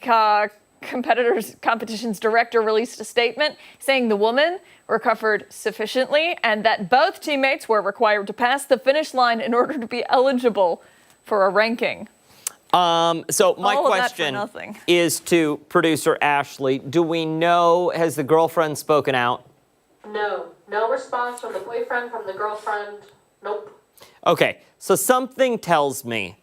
competition's director released a statement saying the woman recovered sufficiently and that both teammates were required to pass the finish line in order to be eligible for a ranking. So my question is to producer Ashley. Do we know, has the girlfriend spoken out? No response from the boyfriend, from the girlfriend. Nope. Okay, so something tells me,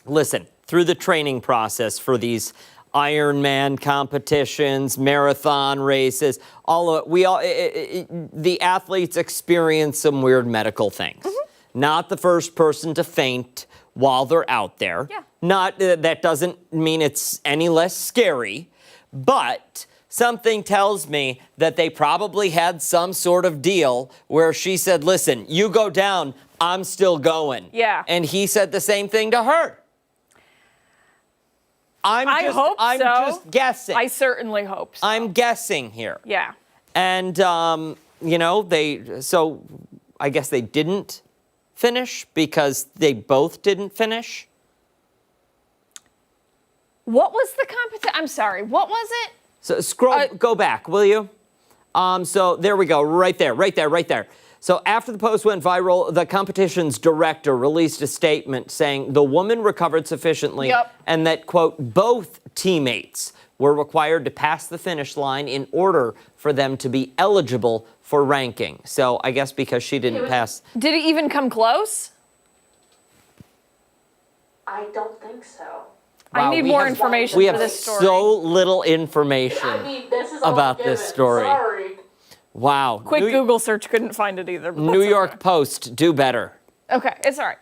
listen, through the training process for these Ironman competitions, marathon races, the athletes experience some weird medical things. Mm-hmm. Not the first person to faint while they're out there. Yeah. Not that doesn't mean it's any less scary, but something tells me that they probably had some sort of deal where she said, listen, you go down, I'm still going. Yeah. And he said the same thing to her. I hope so. I'm just guessing. I certainly hope so. I'm guessing here. Yeah. And, so I guess they didn't finish because they both didn't finish. What was the competition? I'm sorry, what was it? So go back, will you? So there we go, right there. So after the post went viral, the competition's director released a statement saying the woman recovered sufficiently and that, quote, both teammates were required to pass the finish line in order for them to be eligible for ranking. So I guess because she didn't pass. Did it even come close? I don't think so. Wow, I need more information we for have this story. so little information about this story. Sorry. Wow. Quick Google search, couldn't find it either. New York Post, do better. Okay, it's all right.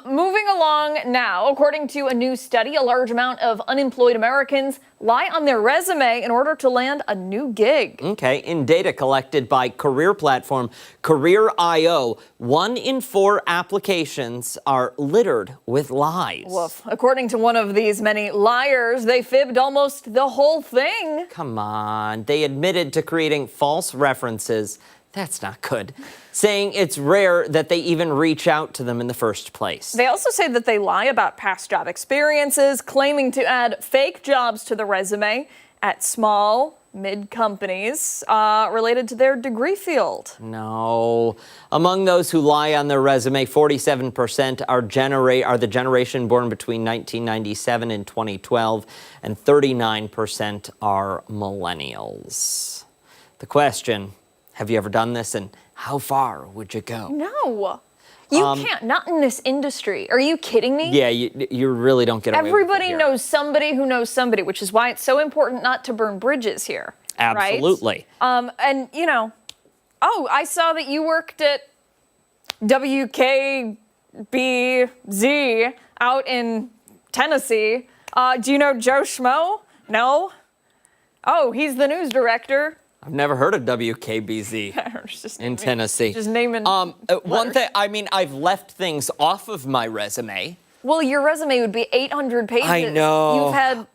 Moving along now, according to a new study, a large amount of unemployed Americans lie on their resume in order to land a new gig. Okay, in data collected by career platform Career.io, 1 in 4 applications are littered with lies. Woof. According to one of these many liars, they fibbed almost the whole thing. Come on, they admitted to creating false references. That's not good. Saying it's rare that they even reach out to them in the first place. They also say that they lie about past job experiences, claiming to add fake jobs to the resume at small, mid companies related to their degree field. No. Among those who lie on their resume, 47% are the generation born between 1997 and 2012, and 39% are millennials. The question, have you ever done this, and how far would you go? No. You can't. Not in this industry. Are you kidding me? Yeah, you really don't get away with it Everybody here. knows somebody who knows somebody, which is why it's so important not to burn bridges here. Absolutely. Right? And, I saw that you worked at WKBZ out in Tennessee. Do you know Joe Schmo? No? Oh, he's the news director. I've never heard of WKBZ in Tennessee. Just naming one thing, I mean, I've left things off of my resume. Well, your resume would be 800 pages. I know. You've had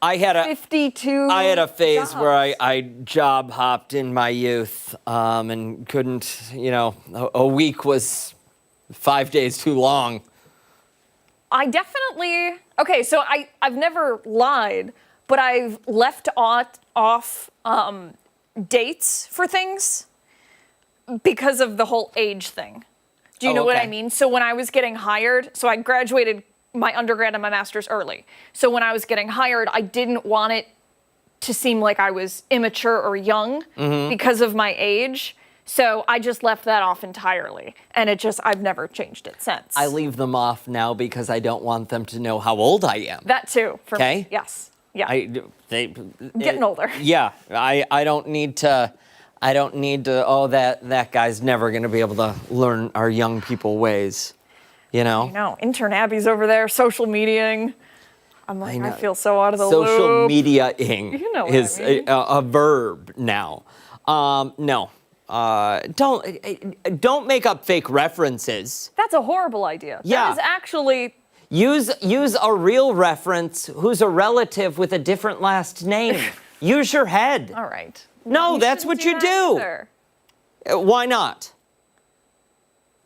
52 I had a phase jobs. where I job hopped in my youth and couldn't, a week was 5 days too long. I definitely, okay, so I've never lied, but I've left off dates for things because of the whole age thing. Do you know what I mean? So when I was getting hired, so I graduated my undergrad and my master's early. So when I was getting hired, I didn't want it to seem like I was immature or young because of my age. So I just left that off entirely. And I've never changed it since. I leave them off now because I don't want them to know how old I am. That too, for me. Yes. Yeah. I'm getting older. Yeah. I don't need to, that guy's never going to be able to learn our young people ways. I know. Intern Abby's over there, social mediaing. I'm like, I feel so out of the loop. Social media-ing You know what is I mean. a verb now. No. Don't make up fake references. That's a horrible idea. Yeah. That is actually... Use a real reference who's a relative with a different last name. Use your head. All right. No, that's what you do. Why not?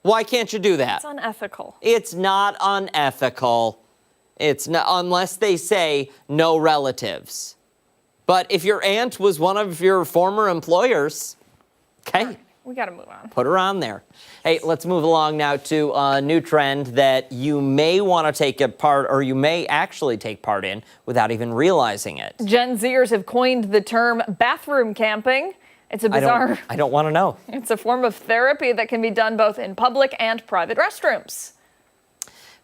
Why can't you do that? It's unethical. It's not unethical. It's not, unless they say no relatives. But if your aunt was one of your former employers, okay. Right, we got to move on. Put her on there. Hey, let's move along now to a new trend that you may want to take a part, or you may actually take part in without even realizing it. Gen Zers have coined the term bathroom camping. It's a bizarre... I don't want to know. It's a form of therapy that can be done both in public and private restrooms.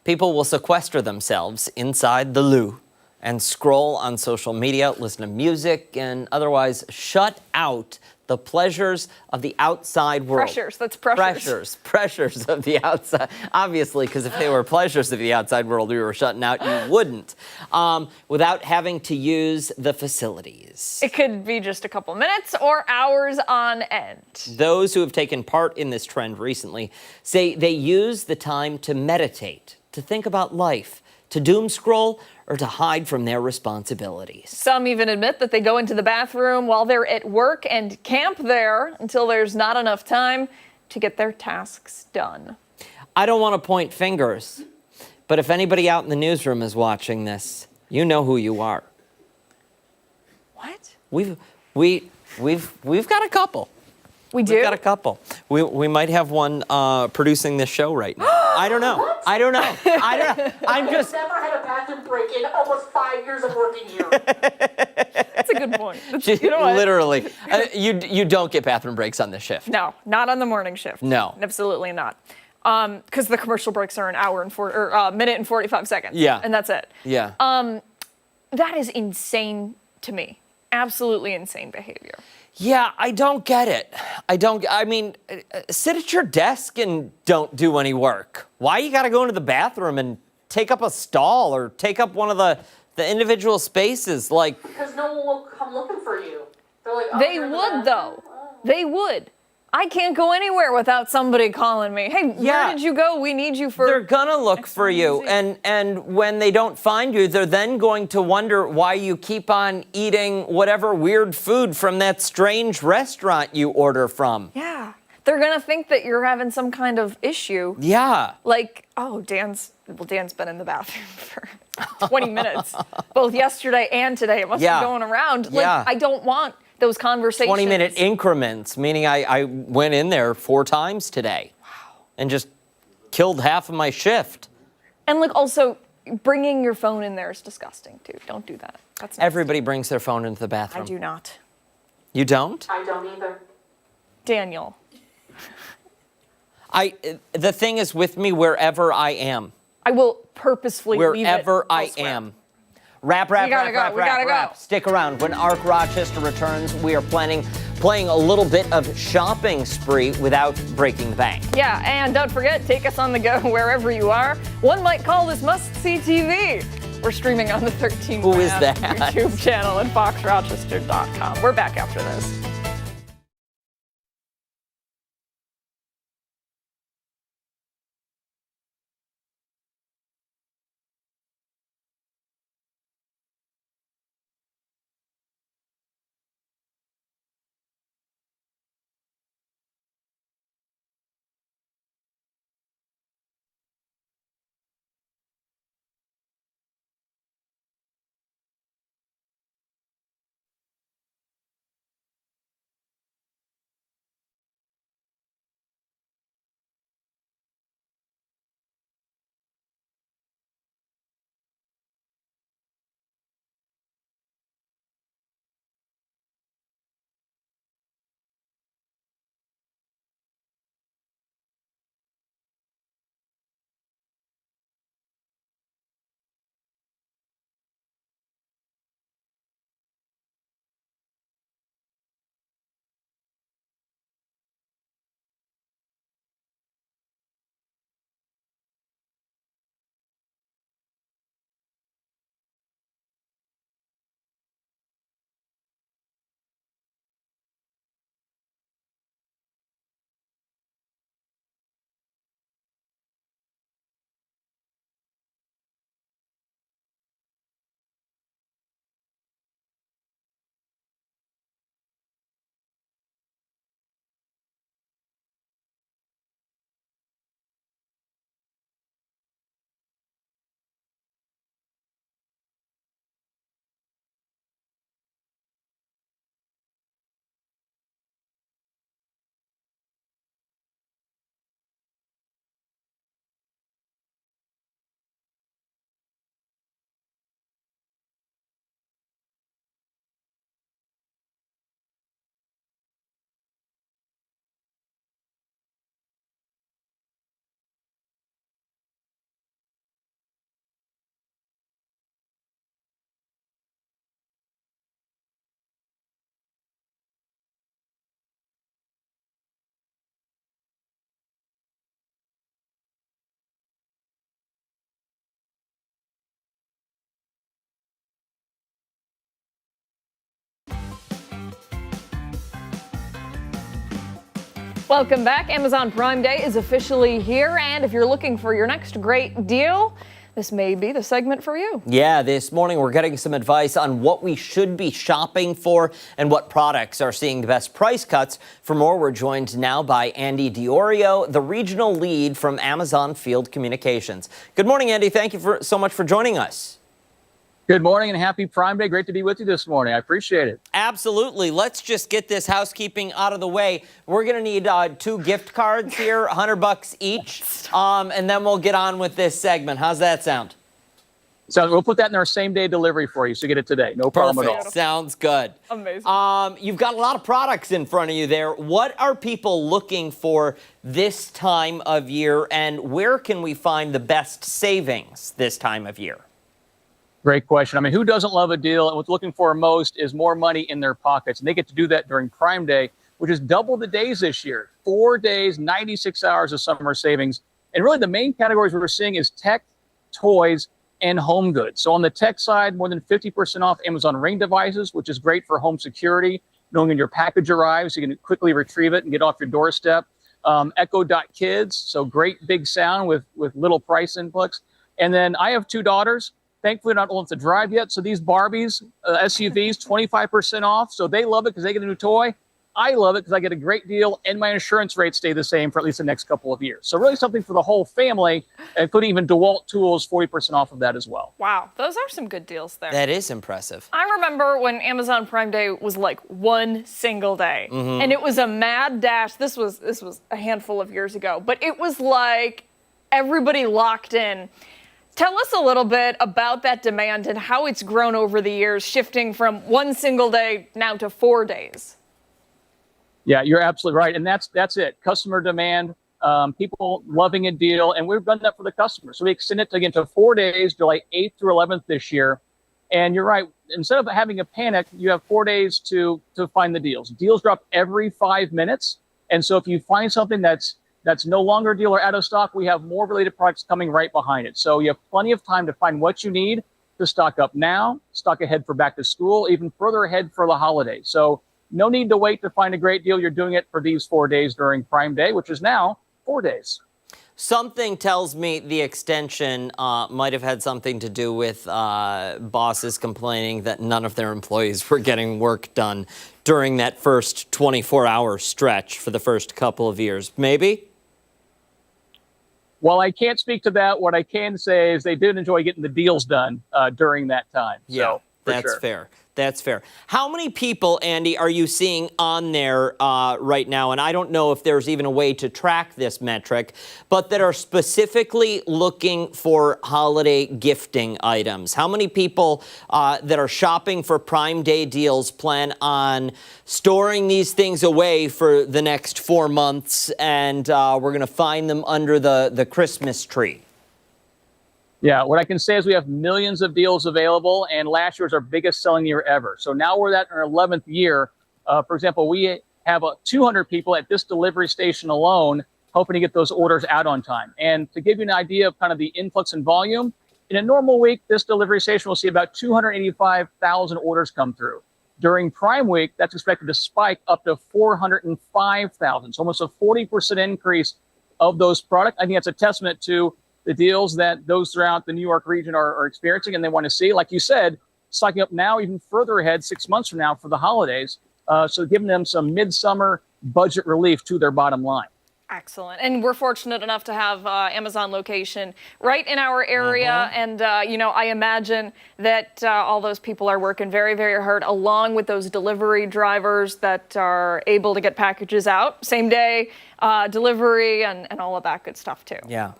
People will sequester themselves inside the loo and scroll on social media, listen to music, and otherwise shut out the pleasures of the outside world. Pressures, that's pressures. Pressures of the outside. Obviously, because if they were pleasures of the outside world we were shutting out, you wouldn't. Without having to use the facilities. It could be just a couple minutes or hours on end. Those who have taken part in this trend recently say they use the time to meditate, to think about life, to doom scroll, or to hide from their responsibilities. Some even admit that they go into the bathroom while they're at work and camp there until there's not enough time to get their tasks done. I don't want to point fingers, but if anybody out in the newsroom is watching this, you know who you are. What? We've got a couple. We do? We've got a couple. We might have one producing this show right now. I don't know. I don't know. I'm just... I've never had a bathroom break in almost 5 years of working here. That's a good point. You know what? Literally. You don't get bathroom breaks on this shift. No, not on the morning shift. No. Absolutely not. Because the commercial breaks are an hour and minute and 45 seconds. Yeah. And that's it. Yeah. That is insane to me. Absolutely insane behavior. Yeah, I don't get it. I mean, sit at your desk and don't do any work. Why you gotta go into the bathroom and take up a stall or take up one of the individual spaces? Like, Because no one will come looking for you. They're like, oh, They would, though. They would. I can't go anywhere without somebody calling me. Hey, where did you go? We need you for... They're gonna look for you, and when they don't find you, they're then going to wonder why you keep on eating whatever weird food from that strange restaurant you order from. Yeah. They're gonna think that you're having some kind of issue. Yeah. Like, oh, Dan's been in the bathroom for 20 minutes, both yesterday and today. It must be going around. Like, I don't want those conversations. 20-minute increments, meaning I went in there 4 times today. Wow. And just killed half of my shift. And like also, bringing your phone in there is disgusting too. Don't do that. That's nasty. Everybody brings their phone into the bathroom. I do not. You don't? I don't either. Daniel. The thing is with me wherever I am. I will purposefully leave it wherever I elsewhere. am. Wrap. We gotta go. Stick around. When ARC Rochester returns, we are playing a little bit of shopping spree without breaking the bank. Yeah, and don't forget, take us on the go wherever you are. One might call this must-see TV. We're streaming on the 13 Who is that? YouTube channel and foxrochester.com. We're back after this. Welcome back. Amazon Prime Day is officially here, and if you're looking for your next great deal, this may be the segment for you. Yeah, this morning we're getting some advice on what we should be shopping for and what products are seeing the best price cuts. For more, we're joined now by Andy DiGiorgio, the regional lead from Amazon Field Communications. Good morning, Andy. Thank you so much for joining us. Good morning and happy Prime Day. Great to be with you this morning. I appreciate it. Absolutely. Let's just get this housekeeping out of the way. We're going to need 2 gift cards here, $100 each, and then we'll get on with this segment. How's that sound? So we'll put that in our same-day delivery for you, so you get it today. No problem at all. Sounds good. Amazing. You've got a lot of products in front of you there. What are people looking for this time of year, and where can we find the best savings this time of year? Great question. I mean, who doesn't love a deal? And what's looking for most is more money in their pockets. And they get to do that during Prime Day, which is double the days this year. 4 days, 96 hours of summer savings. And really the main categories we're seeing is tech, toys, and home goods. So on the tech side, more than 50% off Amazon Ring devices, which is great for home security, knowing when your package arrives, you can quickly retrieve it and get off your doorstep. Echo.Kids, so great big sound with little price inputs. And then I have 2 daughters. Thankfully, not old enough to drive yet. So these Barbies, SUVs, 25% off. So they love it because they get a new toy. I love it because I get a great deal and my insurance rates stay the same for at least the next couple of years. So really something for the whole family, including even DeWalt tools, 40% off of that as well. Wow, those are some good deals there. That is impressive. I remember when Amazon Prime Day was like one single day, and it was a mad dash. This was a handful of years ago, but it was like everybody locked in. Tell us a little bit about that demand and how it's grown over the years, shifting from one single day now to 4 days. Yeah, you're absolutely right. And that's it. Customer demand, people loving a deal. And we've done that for the customer. So we extend it again to 4 days, July 8th through 11th this year. And you're right. Instead of having a panic, you have 4 days to find the deals. Deals drop every 5 minutes. And so if you find something that's no longer a deal or out of stock, we have more related products coming right behind it. So you have plenty of time to find what you need to stock up now, stock ahead for back to school, even further ahead for the holidays. So no need to wait to find a great deal. You're doing it for these 4 days during Prime Day, which is now 4 days. Something tells me the extension might have had something to do with bosses complaining that none of their employees were getting work done during that first 24-hour stretch for the first couple of years. Maybe? Well, I can't speak to that. What I can say is they did enjoy getting the deals done during that time. Yeah, so, that's sure. fair. That's fair. How many people, Andy, are you seeing on there right now? And I don't know if there's even a way to track this metric, but that are specifically looking for holiday gifting items. How many people that are shopping for Prime Day deals plan on storing these things away for the next 4 months, and we're going to find them under the Christmas tree? Yeah, what I can say is we have millions of deals available, and last year was our biggest selling year ever. So now we're at our 11th year. For example, we have 200 people at this delivery station alone hoping to get those orders out on time. And to give you an idea of kind of the influx and volume, in a normal week, this delivery station will see about 285,000 orders come through. During Prime Week, that's expected to spike up to 405,000. So almost a 40% increase of those products. I think that's a testament to the deals that those throughout the New York region are experiencing and they want to see. Like you said, stocking up now even further ahead 6 months from now for the holidays. So giving them some midsummer budget relief to their bottom line. Excellent. And we're fortunate enough to have Amazon location right in our area. And, I imagine that all those people are working very, very hard along with those delivery drivers that are able to get packages out same day delivery and all of that good stuff, too. Yeah.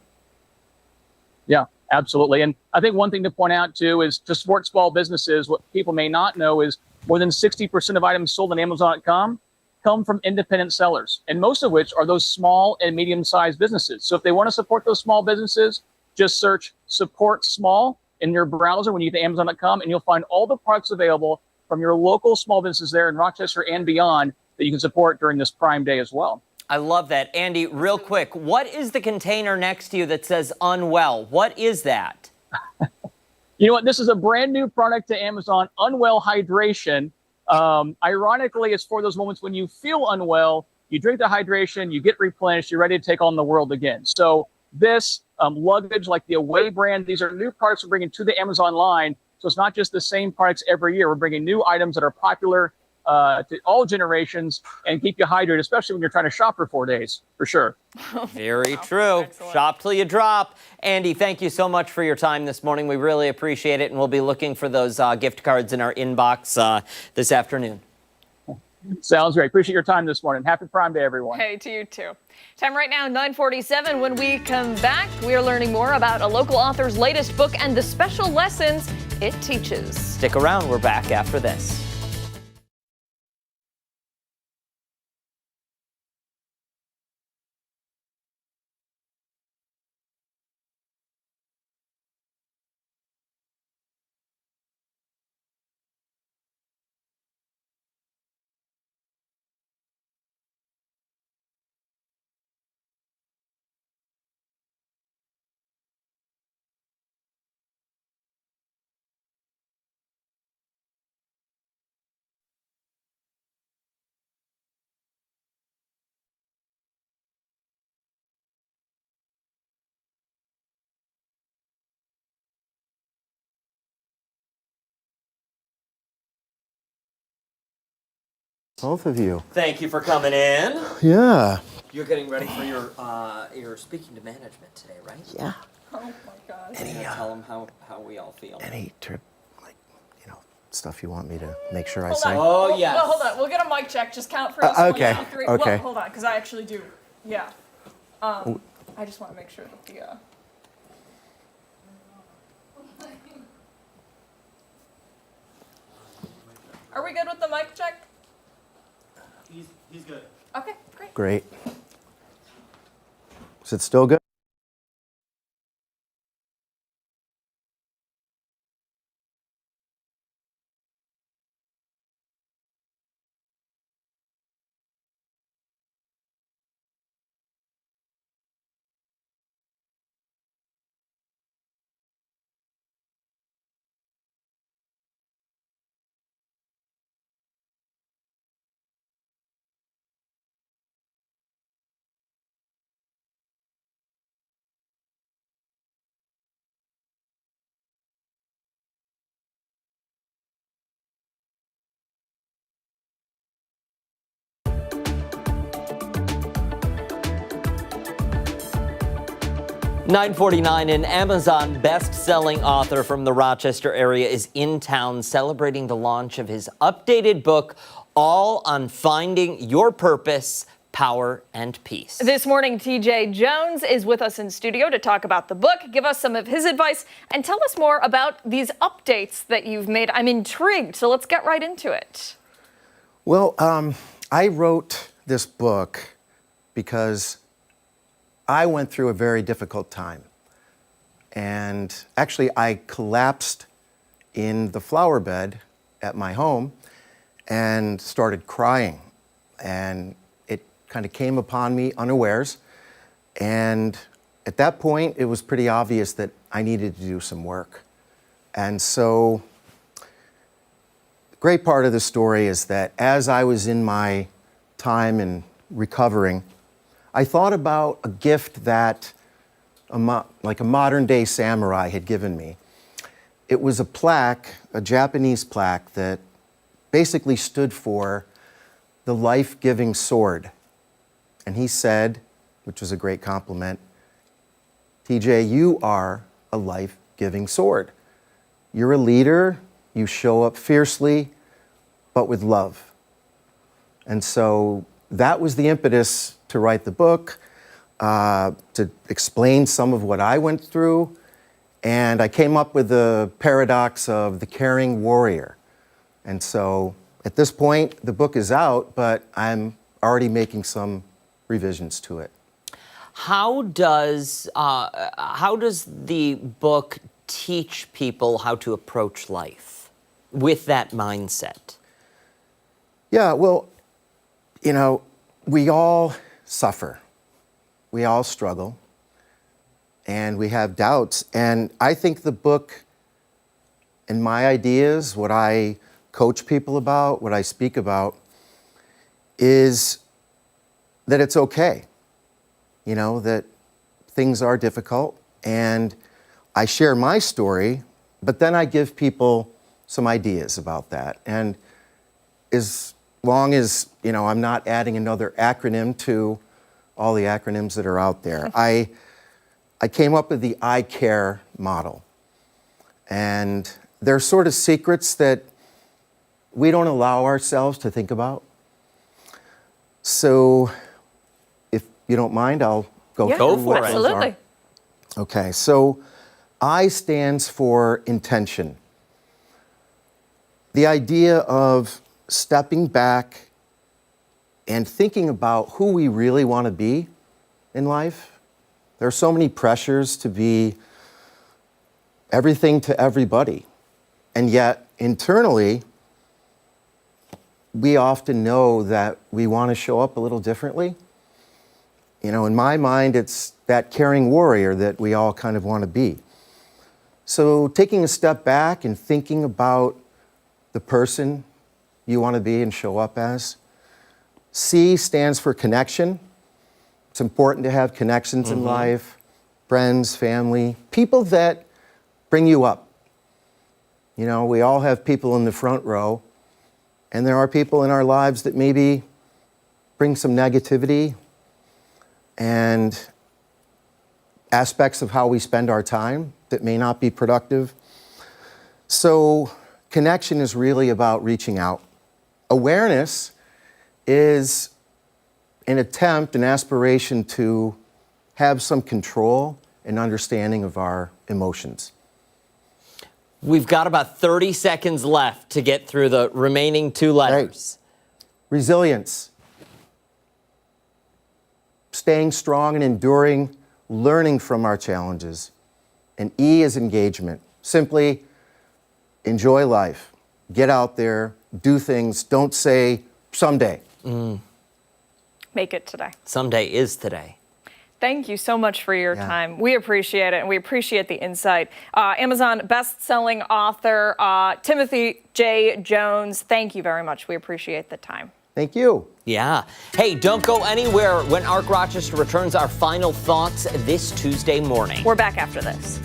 Yeah, absolutely. And I think one thing to point out, too, is to support small businesses, what people may not know is more than 60% of items sold on Amazon.com come from independent sellers, and most of which are those small and medium-sized businesses. So if they want to support those small businesses, just search Support Small in your browser when you get to Amazon.com, and you'll find all the products available from your local small businesses there in Rochester and beyond that you can support during this Prime Day as well. I love that. Andy, real quick, what is the container next to you that says Unwell? What is that? You know what? This is a brand new product to Amazon, Unwell Hydration. Ironically, it's for those moments when you feel unwell, You drink the hydration, you get replenished, you're ready to take on the world again. So this luggage, like the Away brand, these are new products we're bringing to the Amazon line. So it's not just the same products every year. We're bringing new items that are popular to all generations and keep you hydrated, especially when you're trying to shop for 4 days, for sure. Very true. Excellent. Shop till you drop. Andy, thank you so much for your time this morning. We really appreciate it, and we'll be looking for those gift cards in our inbox this afternoon. Sounds great. Appreciate your time this morning. Happy Prime Day, everyone. Hey, to you too. Time right now, 9:47. When we come back, we are learning more about a local author's latest book and the special lessons it teaches. Stick around. We're back after this. Both of you. Thank you for coming in. Yeah. You're getting ready for your speaking to management today, right? Yeah. Oh my God. Tell them how we all feel. Any trip, stuff you want me to make sure I Hold say? on. Oh, yes. Well, hold on. We'll get a mic check. Just count for us. Okay, 1, 2, 3. okay. Well, hold on, because I actually do. Yeah. I just want to make sure that the. Are we good with the mic check? He's good. Okay, great. Great. Is it still good? $9.49, an Amazon best-selling author from the Rochester area is in town celebrating the launch of his updated book, All on Finding Your Purpose, Power, and Peace. This morning, TJ Jones is with us in studio to talk about the book, give us some of his advice, and tell us more about these updates that you've made. I'm intrigued, so let's get right into it. Well, I wrote this book because I went through a very difficult time. And actually, I collapsed in the flower bed at my home and started crying. And it kind of came upon me unawares. And at that point, it was pretty obvious that I needed to do some work. And so, the great part of the story is that as I was in my time in recovering, I thought about a gift that like a modern day samurai had given me. It was a plaque, a Japanese plaque that basically stood for the life-giving sword. And he said, which was a great compliment, TJ, you are a life-giving sword. You're a leader, you show up fiercely, but with love. And so that was the impetus to write the book, to explain some of what I went through. And I came up with the paradox of the caring warrior. And so at this point, the book is out, but I'm already making some revisions to it. How does the book teach people how to approach life with that mindset? Yeah, well, we all suffer. We all struggle. And we have doubts. And I think the book and my ideas, what I coach people about, what I speak about, is that it's okay, you know, that things are difficult, and I share my story, but then I give people some ideas about that. And as long as, you know, I'm not adding another acronym to all the acronyms that are out there, I came up with the I Care model. And they're sort of secrets that we don't allow ourselves to think about. So if you don't mind, I'll go through what those absolutely. are. Okay, so I stands for intention. The idea of stepping back and thinking about who we really want to be in life. There are so many pressures to be everything to everybody. And yet, internally, we often know that we want to show up a little differently. You know, in my mind, it's that caring warrior that we all kind of want to be. So taking a step back and thinking about the person you want to be and show up as. C stands for connection. It's important to have connections in life, friends, family, people that bring you up. You know, we all have people in the front row, and there are people in our lives that maybe bring some negativity and aspects of how we spend our time that may not be productive. So connection is really about reaching out. Awareness is an attempt, an aspiration to have some control and understanding of our emotions. We've got about 30 seconds left to get through the remaining two letters. Right. Resilience. Staying strong and enduring, learning from our challenges. And E is engagement. Simply enjoy life. Get out there, do things. Don't say someday. Make it today. Someday is today. Thank you so much for your time. We appreciate it, and we appreciate the insight. Amazon best-selling author Timothy J. Jones, thank you very much. We appreciate the time. Thank you. Yeah. Hey, don't go anywhere when Arc Rochester returns our final thoughts this Tuesday morning. We're back after this.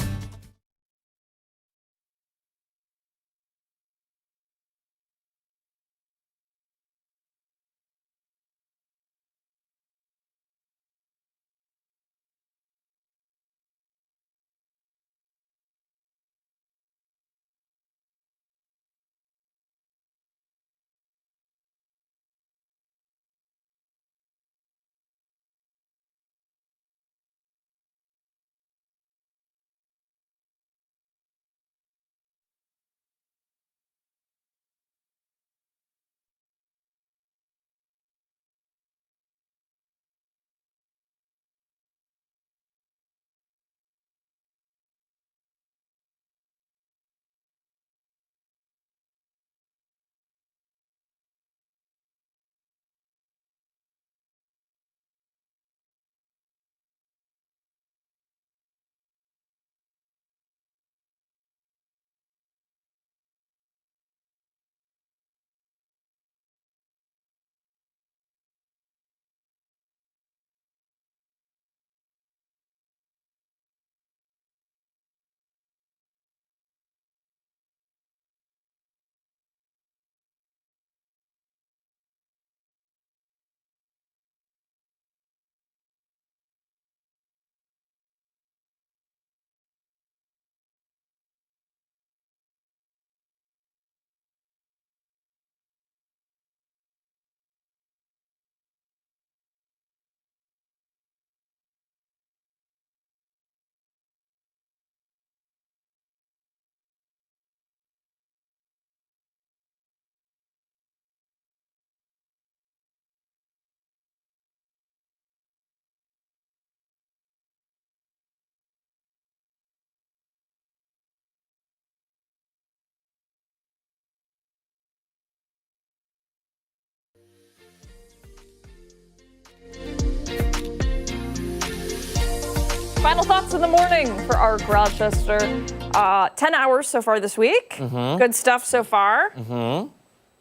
Final thoughts in the morning for Arc Rochester. 10 hours so far this week. Good stuff so far.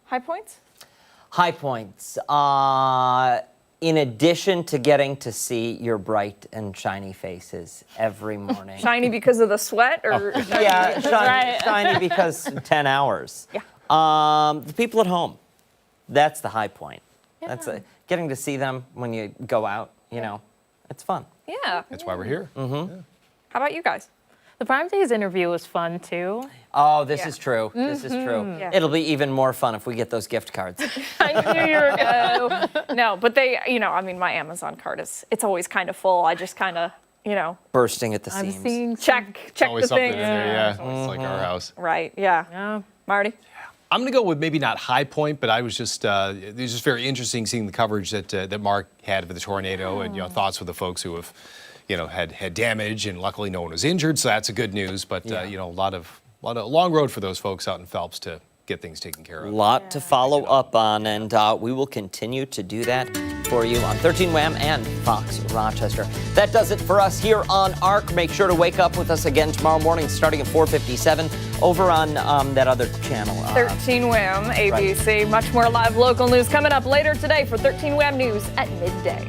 High points? High points. in addition to getting to see your bright and shiny faces every morning. Shiny because of the sweat, or Yeah, shiny because 10 hours. Yeah. The people at home, that's the high point. That's getting to see them when you go out, you know, it's fun. Yeah. That's why we're here. Mm-hmm. How about you guys? The Prime Days interview was fun too. Oh, this is true. This is true. Yeah. It'll be even more fun if we get those gift cards. I knew you were gonna. No, but they, you know, I mean, my Amazon card it's always kind of full. I just kind of, you know, Bursting at the I'm seams. seeing check Always the something things. in there, yeah. It's like our house. Right. Yeah. Marty. I'm going to go with maybe not high point, but I was just it was just very interesting seeing the coverage that Mark had of the tornado, and thoughts with the folks who have, had damage, and luckily no one was injured, so that's a good news. But a lot of long road for those folks out in Phelps to get things taken care A of. lot to follow up on, and we will continue to do that for you on 13 Wham and Fox Rochester. That does it for us here on ARC. Make sure to wake up with us again tomorrow morning starting at 4:57 over on that other channel. 13 Wham, ABC. Much more live local news coming up later today for 13 Wham News at midday.